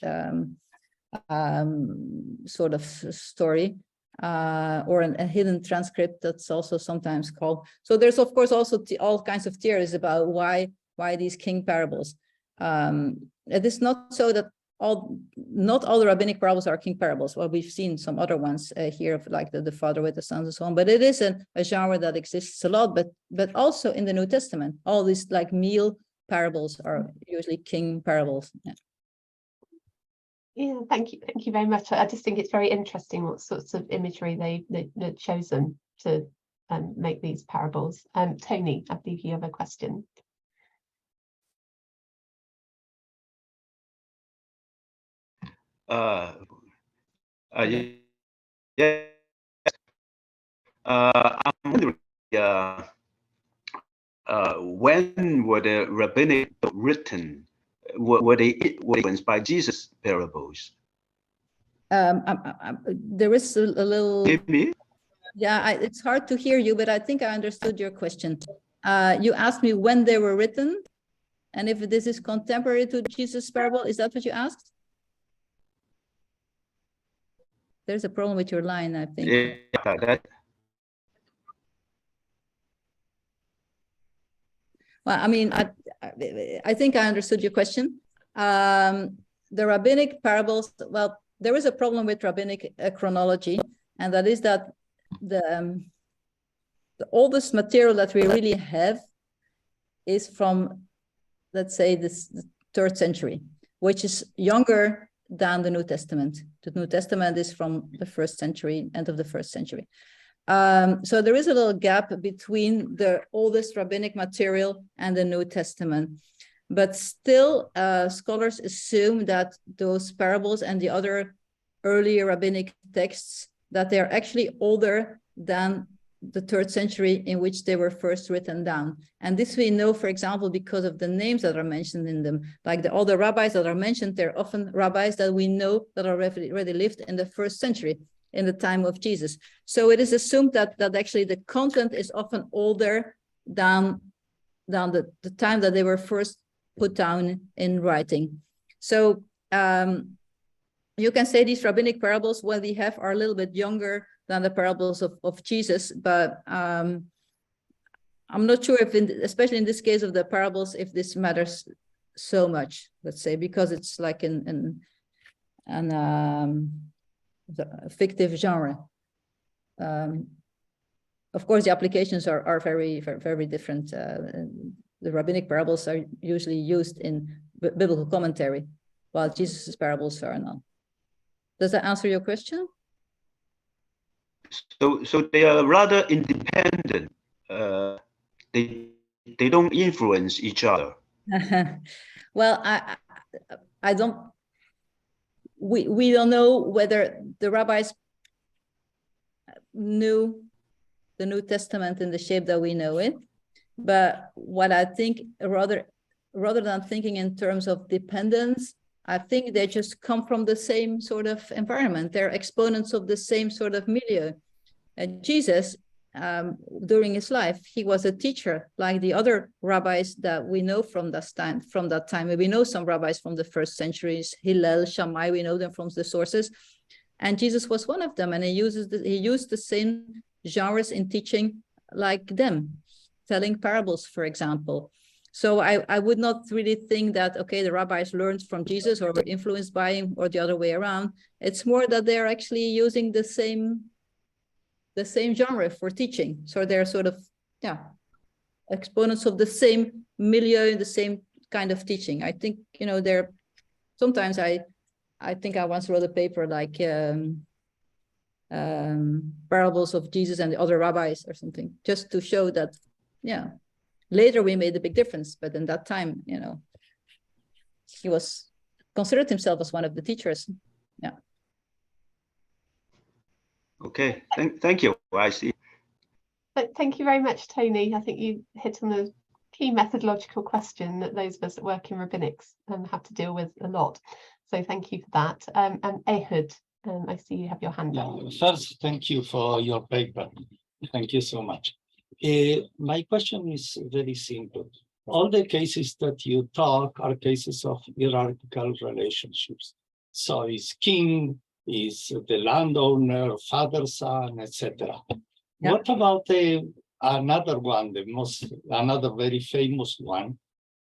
sort of story. Or a hidden transcript, that's also sometimes called. So there's of course also all kinds of theories about why these king parables. It is not so that not all the rabbinic parables are king parables. Well, we've seen some other ones here, like the father with the sons and so on. But it is a genre that exists a lot. But also in the New Testament, all these like meal parables are usually king parables. Yeah. Yeah, thank you very much. I just think it's very interesting what sorts of imagery they've chosen to make these parables. Tony, I believe you have a question. Yeah. I'm wondering when were the rabbinic written? Were they influenced by Jesus' parables? There is a little. Maybe. Yeah, it's hard to hear you, but I think I understood your question. You asked me when they were written, and if this is contemporary to Jesus' parable. Is that what you asked? There's a problem with your line, I think. Yeah, Well, I mean, I think I understood your question. The rabbinic parables, well, there is a problem with rabbinic chronology, and that is that the oldest material that we really have is from, let's say, the 3rd century, which is younger than the New Testament. The New Testament is from the 1st century, end of the 1st century. So there is a little gap between the oldest rabbinic material and the New Testament. But still, scholars assume that those parables and the other earlier rabbinic texts, that they're actually older than the 3rd century in which they were first written down. And this we know, for example, because of the names that are mentioned in them. Like all the rabbis that are mentioned, they're often rabbis that we know that already lived in the 1st century, in the time of Jesus. So it is assumed that actually the content is often older than the time that they were first put down in writing. So you can say these rabbinic parables, what we have, are a little bit younger than the parables of Jesus, but I'm not sure if, especially in this case of the parables, if this matters so much, let's say, because it's like the fictive genre. Of course, the applications are very, very different. The rabbinic parables are usually used in biblical commentary, while Jesus' parables are not. Does that answer your question? So they are rather independent. They don't influence each other. Well, I don't. We don't know whether the rabbis knew the New Testament in the shape that we know it, but what I think, rather than thinking in terms of dependence, I think they just come from the same sort of environment. They're exponents of the same sort of milieu. And Jesus, during his life, he was a teacher like the other rabbis that we know from that time. We know some rabbis from the 1st centuries, Hillel, Shammai, we know them from the sources. And Jesus was one of them, and he used the same genres in teaching like them, telling parables, for example. So I would not really think that, okay, the rabbis learned from Jesus or were influenced by him or the other way around. It's more that they're actually using the same genre for teaching. So they're sort of, exponents of the same milieu, the same kind of teaching. I think, they're sometimes I think I once wrote a paper like parables of Jesus and the other rabbis or something, just to show that, later we made a big difference, but in that time, he considered himself as one of the teachers. Yeah. Okay, thank you. I see. Thank you very much, Tony. I think you hit on the key methodological question that those of us that work in rabbinics have to deal with a lot. So thank you for that. And Ehud, I see you have your hand up. First, thank you for your paper. Thank you so much. My question is very simple. All the cases that you talk are cases of hierarchical relationships. So is king, is the landowner, father, son, etc. Yeah. What about another one, another very famous one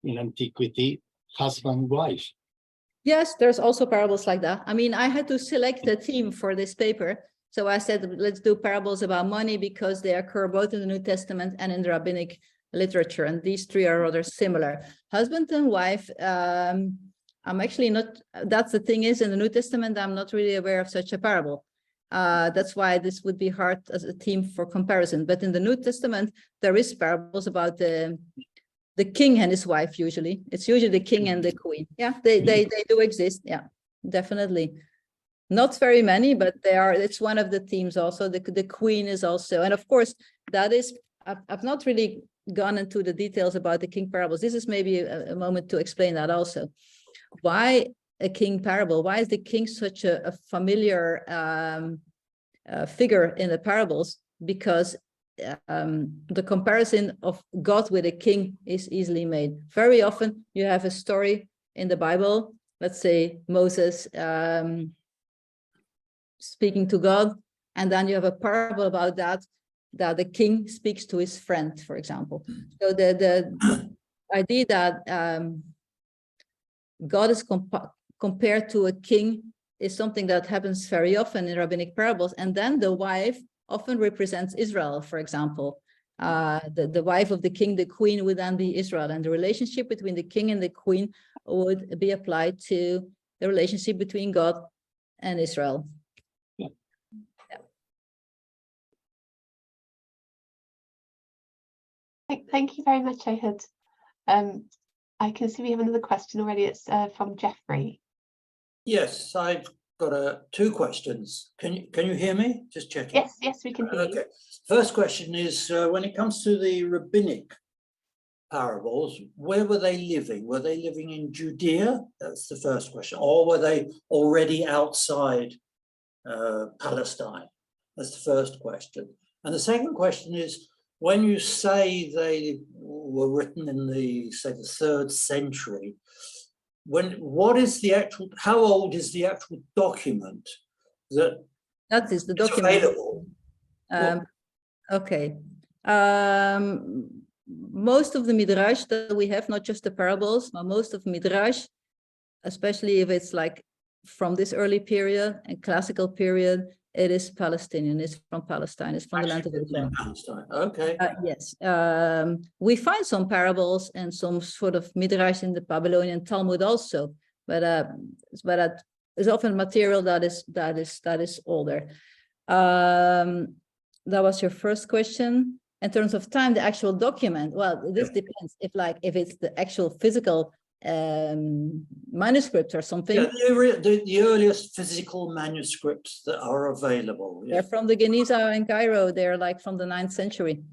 in antiquity, husband, wife? Yes, there's also parables like that. I mean, I had to select a theme for this paper. So I said, let's do parables about money because they occur both in the New Testament and in the rabbinic literature. And these three are rather similar. Husband and wife, I'm actually not, that's the thing is, in the New Testament, I'm not really aware of such a parable. That's why this would be hard as a theme for comparison. But in the New Testament, there is parables about the king and his wife, usually. It's usually the king and the queen. Yeah, they do exist. Yeah, definitely. Not very many, but it's one of the themes also. The queen is also, and of course, that is, I've not really gone into the details about the king parables. This is maybe a moment to explain that also. Why a king parable? Why is the king such a familiar figure in the parables? Because the comparison of God with a king is easily made. Very often you have a story in the Bible, let's say Moses speaking to God, and then you have a parable about that the king speaks to his friend, for example. So the idea that God is compared to a king is something that happens very often in rabbinic parables. And then the wife often represents Israel, for example. The wife of the king, the queen, would then be Israel. And the relationship between the king and the queen would be applied to the relationship between God and Israel. Yeah. Thank you very much, Ehud. I can see we have another question already. It's from Jeffrey. Yes, I've got two questions. Can you hear me? Just checking. Yes, yes, we can hear you. Okay. First question is, when it comes to the rabbinic parables, where were they living? Were they living in Judea? That's the first question. Or were they already outside Palestine? That's the first question. And the second question is, when you say they were written in the, say, the 3rd century, what is the actual, how old is the actual document that is the document available? Okay. Most of the midrash that we have, not just the parables, but most of midrash, especially if it's like from this early period and classical period, it is Palestinian. It's from Palestine. It's from the land of Israel. Palestine. Okay. Yes. We find some parables and some sort of midrash in the Babylonian Talmud also, but it's often material that is older. That was your first question. In terms of time, the actual document, well, this depends if it's the actual physical manuscript or something. Yeah, the earliest physical manuscripts that are available. Yeah. They're from the Geniza in Cairo. They're like from the 9th century.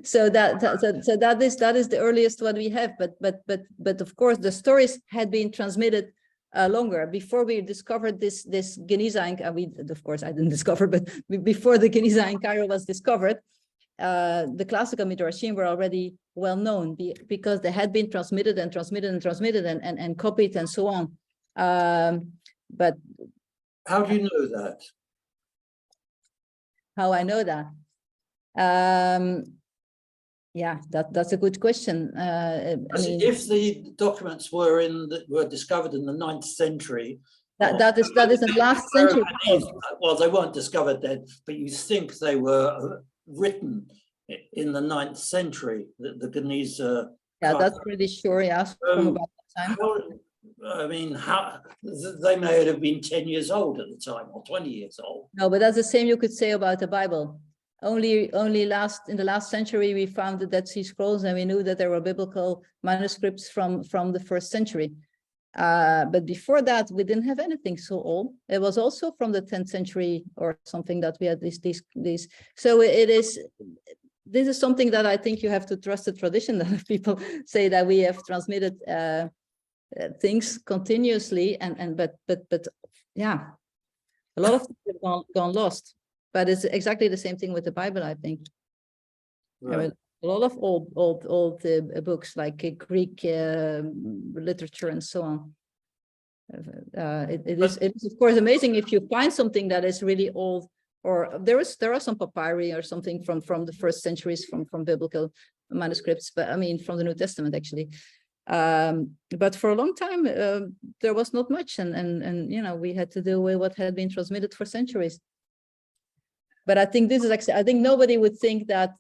So that is the earliest what we have. But of course, the stories had been transmitted longer before we discovered this Geniza. Of course, I didn't discover, but before the Geniza in Cairo was discovered, the classical midrashim were already well known because they had been transmitted and copied and so on. But how do you know that? How I know that? Yeah, that's a good question. I mean, if the documents were discovered in the 9th century, that is the last century. Well, they weren't discovered then, but you think they were written in the 9th century, the Geniza. Yeah, that's pretty sure. Yeah, from about that time. I mean, how they may have been 10 years old at the time or 20 years old. No, but that's the same you could say about the Bible. Only in the last century we found the Dead Sea Scrolls, and we knew that there were biblical manuscripts from the 1st century. But before that, we didn't have anything so old. It was also from the 10th century or something that we had these. So this is something that I think you have to trust the tradition, that people say that we have transmitted things continuously, but yeah, a lot of things have gone lost. But it's exactly the same thing with the Bible, I think. Right. I mean, a lot of old books like Greek literature and so on. It is of course amazing if you find something that is really old, or there are some papyri or something from the 1st centuries from biblical manuscripts, but I mean from the New Testament actually. But for a long time there was not much, and you know, we had to deal with what had been transmitted for centuries. But I think this is actually, I think nobody would think that.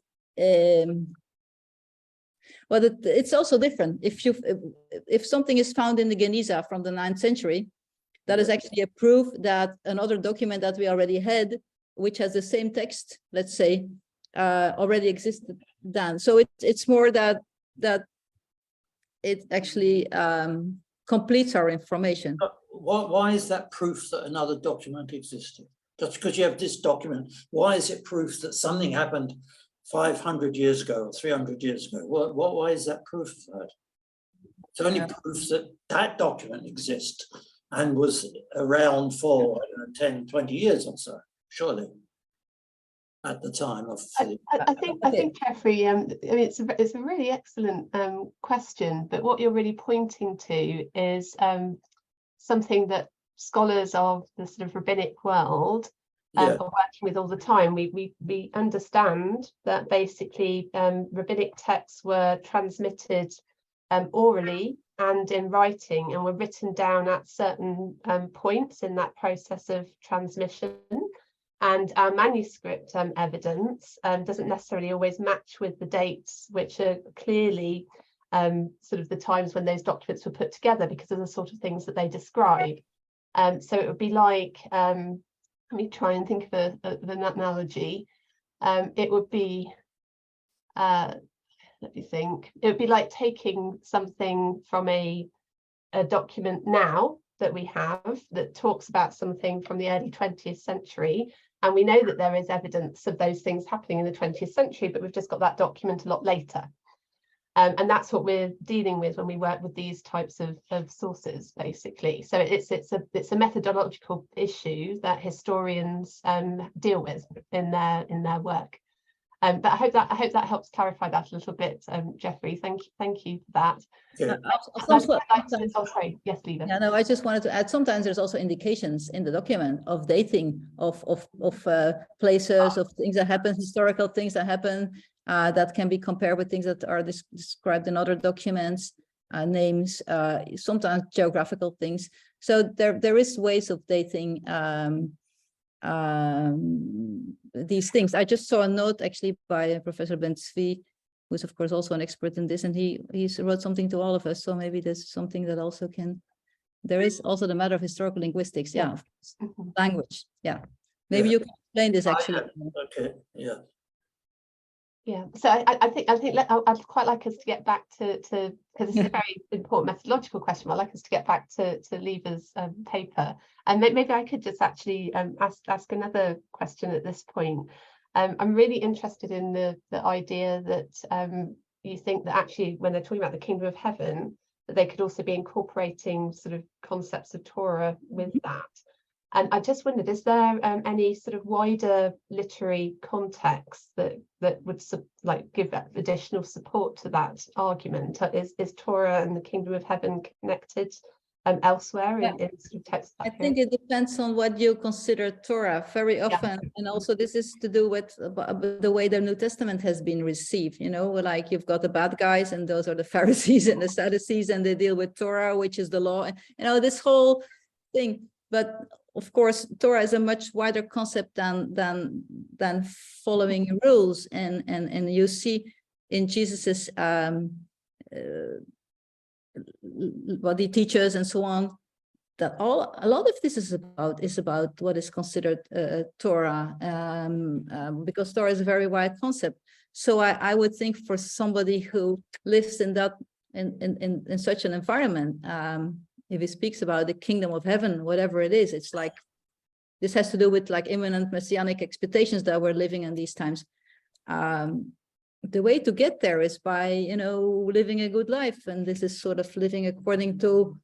Well, it's also different. If something is found in the Geniza from the 9th century, that is actually a proof that another document that we already had, which has the same text, let's say, already existed then. So it's more that it actually completes our information. Why is that proof that another document existed? Just because you have this document, why is it proof that something happened 500 years ago or 300 years ago? Why is that proof of that? It's only proof that that document exists and was around for 10, 20 years or so, surely, at the time of. I think Jeffrey, I mean, it's a really excellent question, but what you're really pointing to is something that scholars of the sort of rabbinic world are working with all the time. We understand that basically rabbinic texts were transmitted orally and in writing, and were written down at certain points in that process of transmission. And our manuscript evidence doesn't necessarily always match with the dates, which are clearly sort of the times when those documents were put together, because of the sort of things that they describe. So it would be like, let me try and think of an analogy. It would be, let me think, it would be like taking something from a document now that we have that talks about something from the early 20th century. And we know that there is evidence of those things happening in the 20th century, but we've just got that document a lot later. And that's what we're dealing with when we work with these types of sources, basically. So it's a methodological issue that historians deal with in their work. But I hope that helps clarify that a little bit, Jeffrey. Thank you for that. Sorry, yes, Lieve. Yeah, no, I just wanted to add. Sometimes there's also indications in the document of dating of places, of things that happen, historical things that happen. That can be compared with things that are described in other documents, names, sometimes geographical things. So there is ways of dating these things. I just saw a note actually by Professor Ben Tzvi, who's of course also an expert in this, and he wrote something to all of us. So maybe there's something that also can. There is also the matter of historical linguistics. Yeah, of course. Language. Yeah, maybe you can explain this actually. Okay. Yeah. Yeah, so I think I'd quite like us to get back to because this is a very important methodological question. I'd like us to get back to Lieve's paper, and maybe I could just actually ask another question at this point. I'm really interested in the idea that you think that actually when they're talking about the kingdom of heaven, that they could also be incorporating sort of concepts of Torah with that. And I just wondered, is there any sort of wider literary context that would give additional support to that argument? Is Torah and the kingdom of heaven connected elsewhere in sort of texts? I think it depends on what you consider Torah very often. Yeah. And also this is to do with the way the New Testament has been received. You know, like you've got the bad guys and those are the Pharisees and the Sadducees, and they deal with Torah, which is the law. And, you know, this whole thing. But of course, Torah is a much wider concept than following rules, and you see in Jesus's what he teaches and so on, that a lot of this is about what is considered Torah, because Torah is a very wide concept. So I would think for somebody who lives in that in such an environment. If he speaks about the kingdom of heaven, whatever it is, it's like, this has to do with like imminent messianic expectations that we're living in these times. The way to get there is by, you know, living a good life. And this is sort of living according to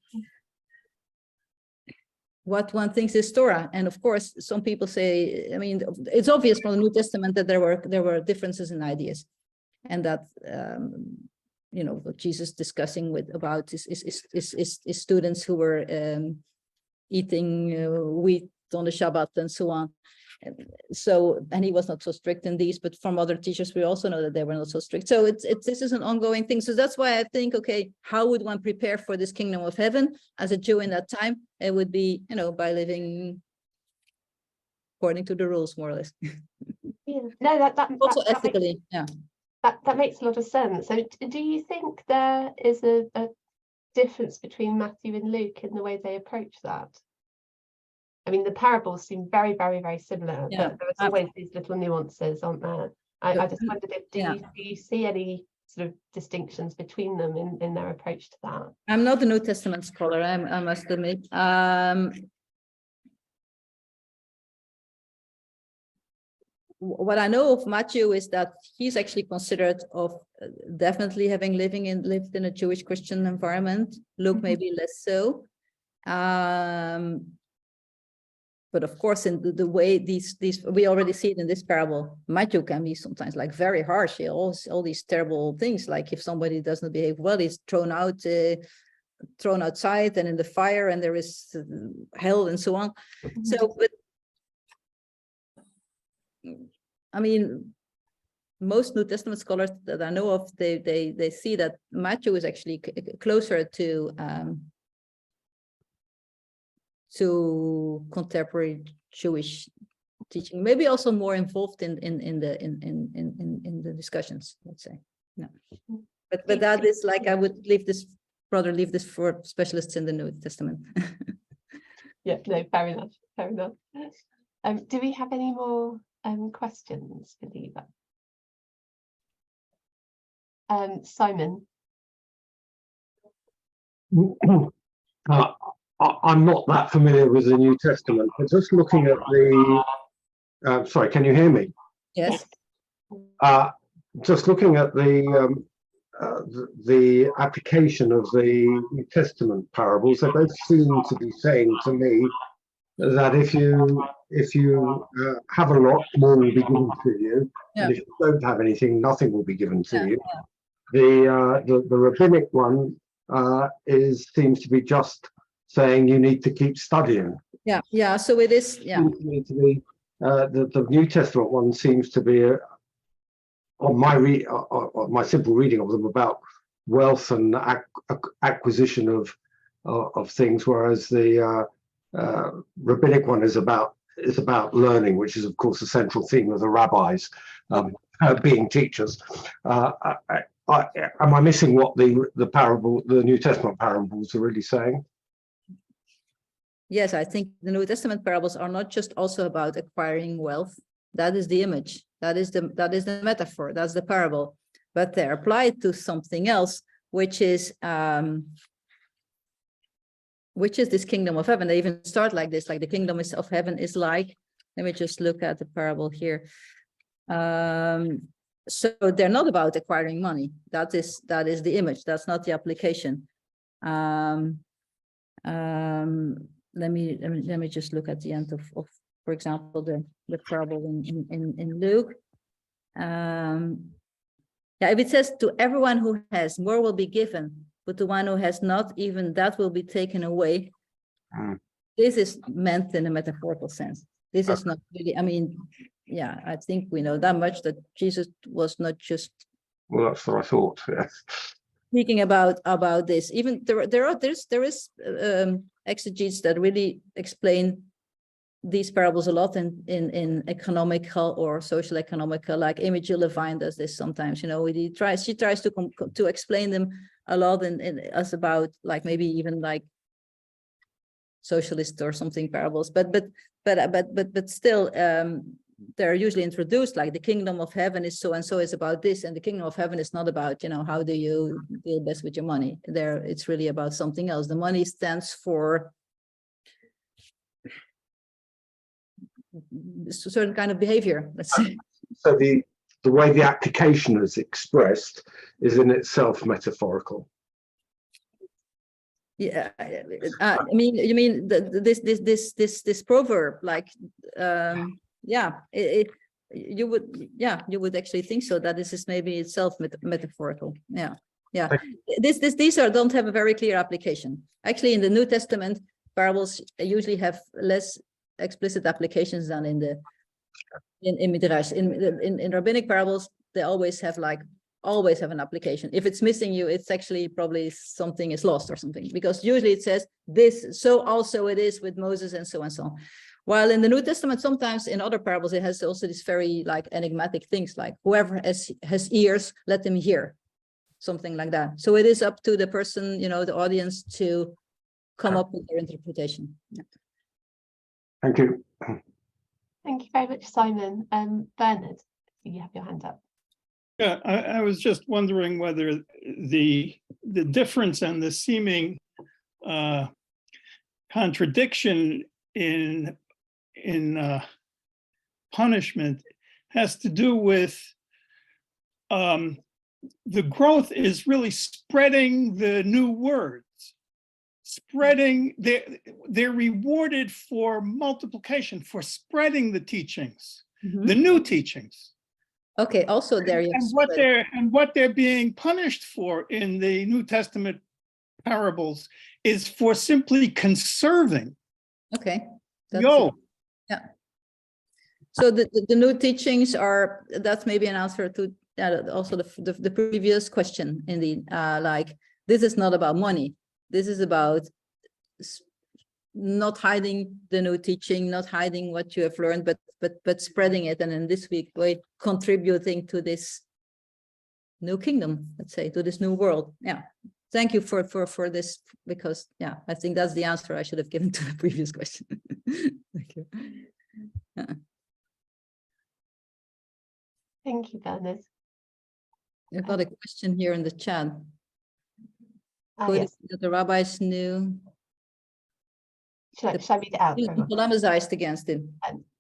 what one thinks is Torah. And of course, some people say, I mean, it's obvious from the New Testament that there were differences in ideas, and that, you know, what Jesus discussing about his students who were eating wheat on the Shabbat and so on. And he was not so strict in these, but from other teachers, we also know that they were not so strict. So this is an ongoing thing. So that's why I think, okay, how would one prepare for this kingdom of heaven as a Jew in that time? It would be, you know, by living according to the rules, more or less. Yeah, no, that also ethically, yeah. That makes a lot of sense. So do you think there is a difference between Matthew and Luke in the way they approach that? I mean, the parables seem very, very, very similar, yeah. but there's always these little nuances, aren't there? I just wondered if do you see any sort of distinctions between them in their approach to that? I'm not a New Testament scholar, I must admit. What I know of Matthew is that he's actually considered of definitely having lived in a Jewish Christian environment. Luke maybe less so. But of course, in the way these we already see it in this parable, Matthew can be sometimes like very harsh. All these terrible things, like if somebody doesn't behave well, he's thrown outside and in the fire, and there is hell and so on. So, but I mean, most New Testament scholars that I know of, they see that Matthew is actually closer to contemporary Jewish teaching, maybe also more involved in the discussions, let's say. No, but that is like, I would rather leave this for specialists in the New Testament. Yeah, no, fair enough. Do we have any more questions for Lieve? Simon. I'm not that familiar with the New Testament, but just looking at the, sorry, can you hear me? Yes. Just looking at the application of the New Testament parables, they both seem to be saying to me that if you have a lot, more will be given to you, Yeah. and if you don't have anything, nothing will be given to Yeah, you. The rabbinic one seems to be just saying you need to keep studying. Yeah, yeah. So it is. Yeah. Seems to me to be, the New Testament one seems to be on my simple reading of them about wealth and acquisition of things, whereas the rabbinic one is about learning, which is of course the central theme of the rabbis being teachers. Am I missing what the New Testament parables are really saying? Yes, I think the New Testament parables are not just also about acquiring wealth. That is the image. That is the metaphor. That's the parable. But they're applied to something else, which is this kingdom of heaven. They even start like this, like the kingdom of heaven is like. Let me just look at the parable here. So they're not about acquiring money. That is the image. That's not the application. Let me just look at the end of for example, the parable in Luke. Yeah, if it says to everyone who has, more will be given, but to one who has not, even that will be taken away. This is meant in a metaphorical sense. This is not really, I mean, yeah, I think we know that much, that Jesus was not just. Well, that's what I thought. Yes. Speaking about this, even there is exegetes that really explain these parables a lot in economical or social economical, like Imogen Levine does this sometimes. You know, she tries to explain them a lot as about like maybe even like socialist or something parables, but still they're usually introduced like the kingdom of heaven is so and so, is about this, and the kingdom of heaven is not about, you know, how do you deal best with your money. There it's really about something else. The money stands for a certain kind of behavior, let's say. So the way the application is expressed is in itself metaphorical. Yeah, I mean, you mean this proverb, like, yeah, you would actually think so, that this is maybe itself metaphorical. Yeah, yeah. These don't have a very clear application. Actually, in the New Testament, parables usually have less explicit applications than in midrash. In rabbinic parables, they always have an application. If it's missing it's actually probably something is lost or something, because usually it says this, so also it is with Moses and so and so. While in the New Testament, sometimes in other parables, it has also these very like enigmatic things, like whoever has ears, let them hear, something like that. So it is up to the person, you know, the audience, to come up with their interpretation. Yeah. Thank you. Thank you very much, Simon. Bernard, you have your hand up. Yeah, I was just wondering whether the difference and the seeming contradiction in punishment has to do with the growth is really spreading the new words, spreading. They're rewarded for multiplication, for spreading the teachings, the new teachings. Okay, also there you and what they're being punished for in the New Testament parables is for simply conserving. Okay. Yeah. So the new teachings are, that's maybe an answer to also the previous question. Indeed, like, this is not about money. This is about not hiding the new teaching, not hiding what you have learned, but spreading it, and in this way contributing to this new kingdom, let's say, to this new world. Yeah. Thank you for this, because yeah, I think that's the answer I should have given to the previous question. Thank you. Yeah. Thank you, Bernard. I've got a question here in the chat. Yes. That the rabbis knew Shall I read it out? He polemicized against him.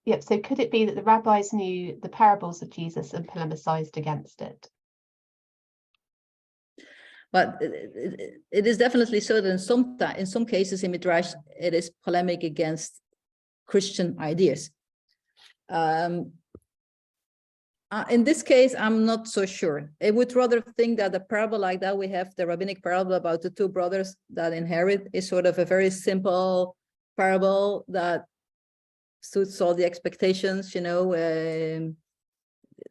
Yep, so could it be that the rabbis knew the parables of Jesus and polemicized against it? But it is definitely so that in some cases in midrash, it is polemic against Christian ideas. In this case, I'm not so sure. I would rather think that a parable like that, we have the rabbinic parable about the two brothers that inherit, is sort of a very simple parable that suits all the expectations, you know.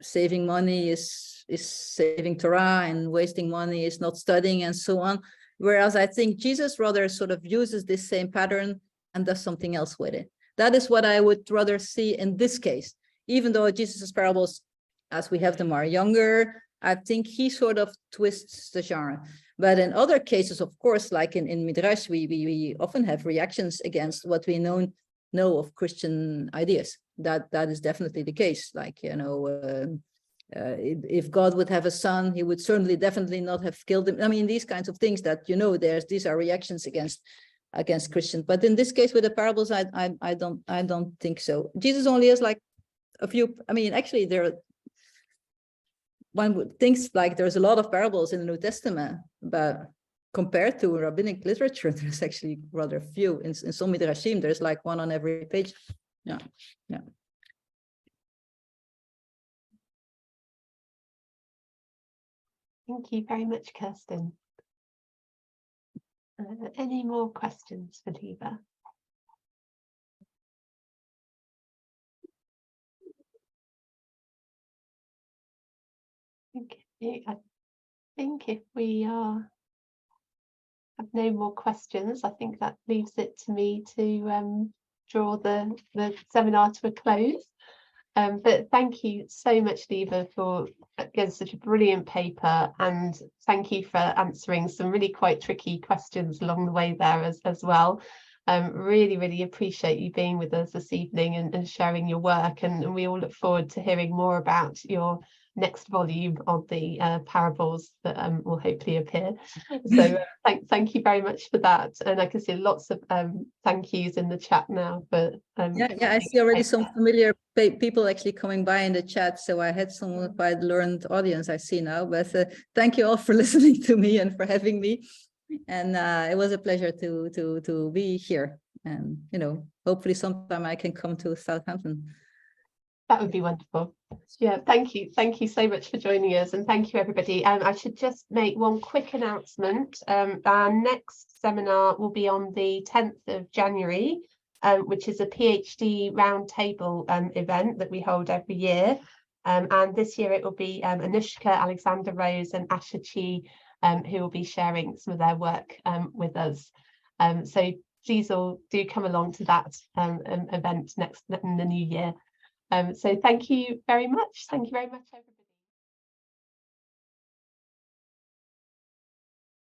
Saving money is saving Torah, and wasting money is not studying, and so on. Whereas I think Jesus rather sort of uses this same pattern and does something else with it. That is what I would rather see in this case. Even though Jesus's parables, as we have them, are younger, I think he sort of twists the genre. But in other cases, of course, like in midrash, we often have reactions against what we know of Christian ideas. That is definitely the case. Like, you know, if God would have a son, he would certainly definitely not have killed him. I mean, these kinds of things that, you know, these are reactions against Christians. But in this case with the parables, I don't think so. Jesus only has like a few. I mean, actually, one would think like there's a lot of parables in the New Testament, but compared to rabbinic literature, there's actually rather few. In some midrashim, there's like one on every page. Yeah. Thank you very much, Kirsten. Any more questions for Lieve? I think if we have no more questions, I think that leaves it to me to draw the seminar to a close. But thank you so much, Lieve, for again such a brilliant paper, and thank you for answering some really quite tricky questions along the way there as well. Really appreciate you being with us this evening and sharing your work, and we all look forward to hearing more about your next volume of the parables that will hopefully appear. So thank you very much for that, and I can see lots of thank yous in the chat now. But I see already some familiar people actually coming by in the chat, so I had some quite learned audience I see now. But thank you all for listening to me and for having me, and it was a pleasure to be here, and you know, hopefully sometime I can come to Southampton. That would be wonderful. Yeah, thank you so much for joining us, and thank you everybody. I should just make one quick announcement. Our next seminar will be on the 10th of January, which is a PhD roundtable event that we hold every year, and this year it will be Anushka, Alexander Rose and Asha Chi who will be sharing some of their work with us. So please all do come along to that event next in the new year. So thank you very much. Thank you very much, everybody.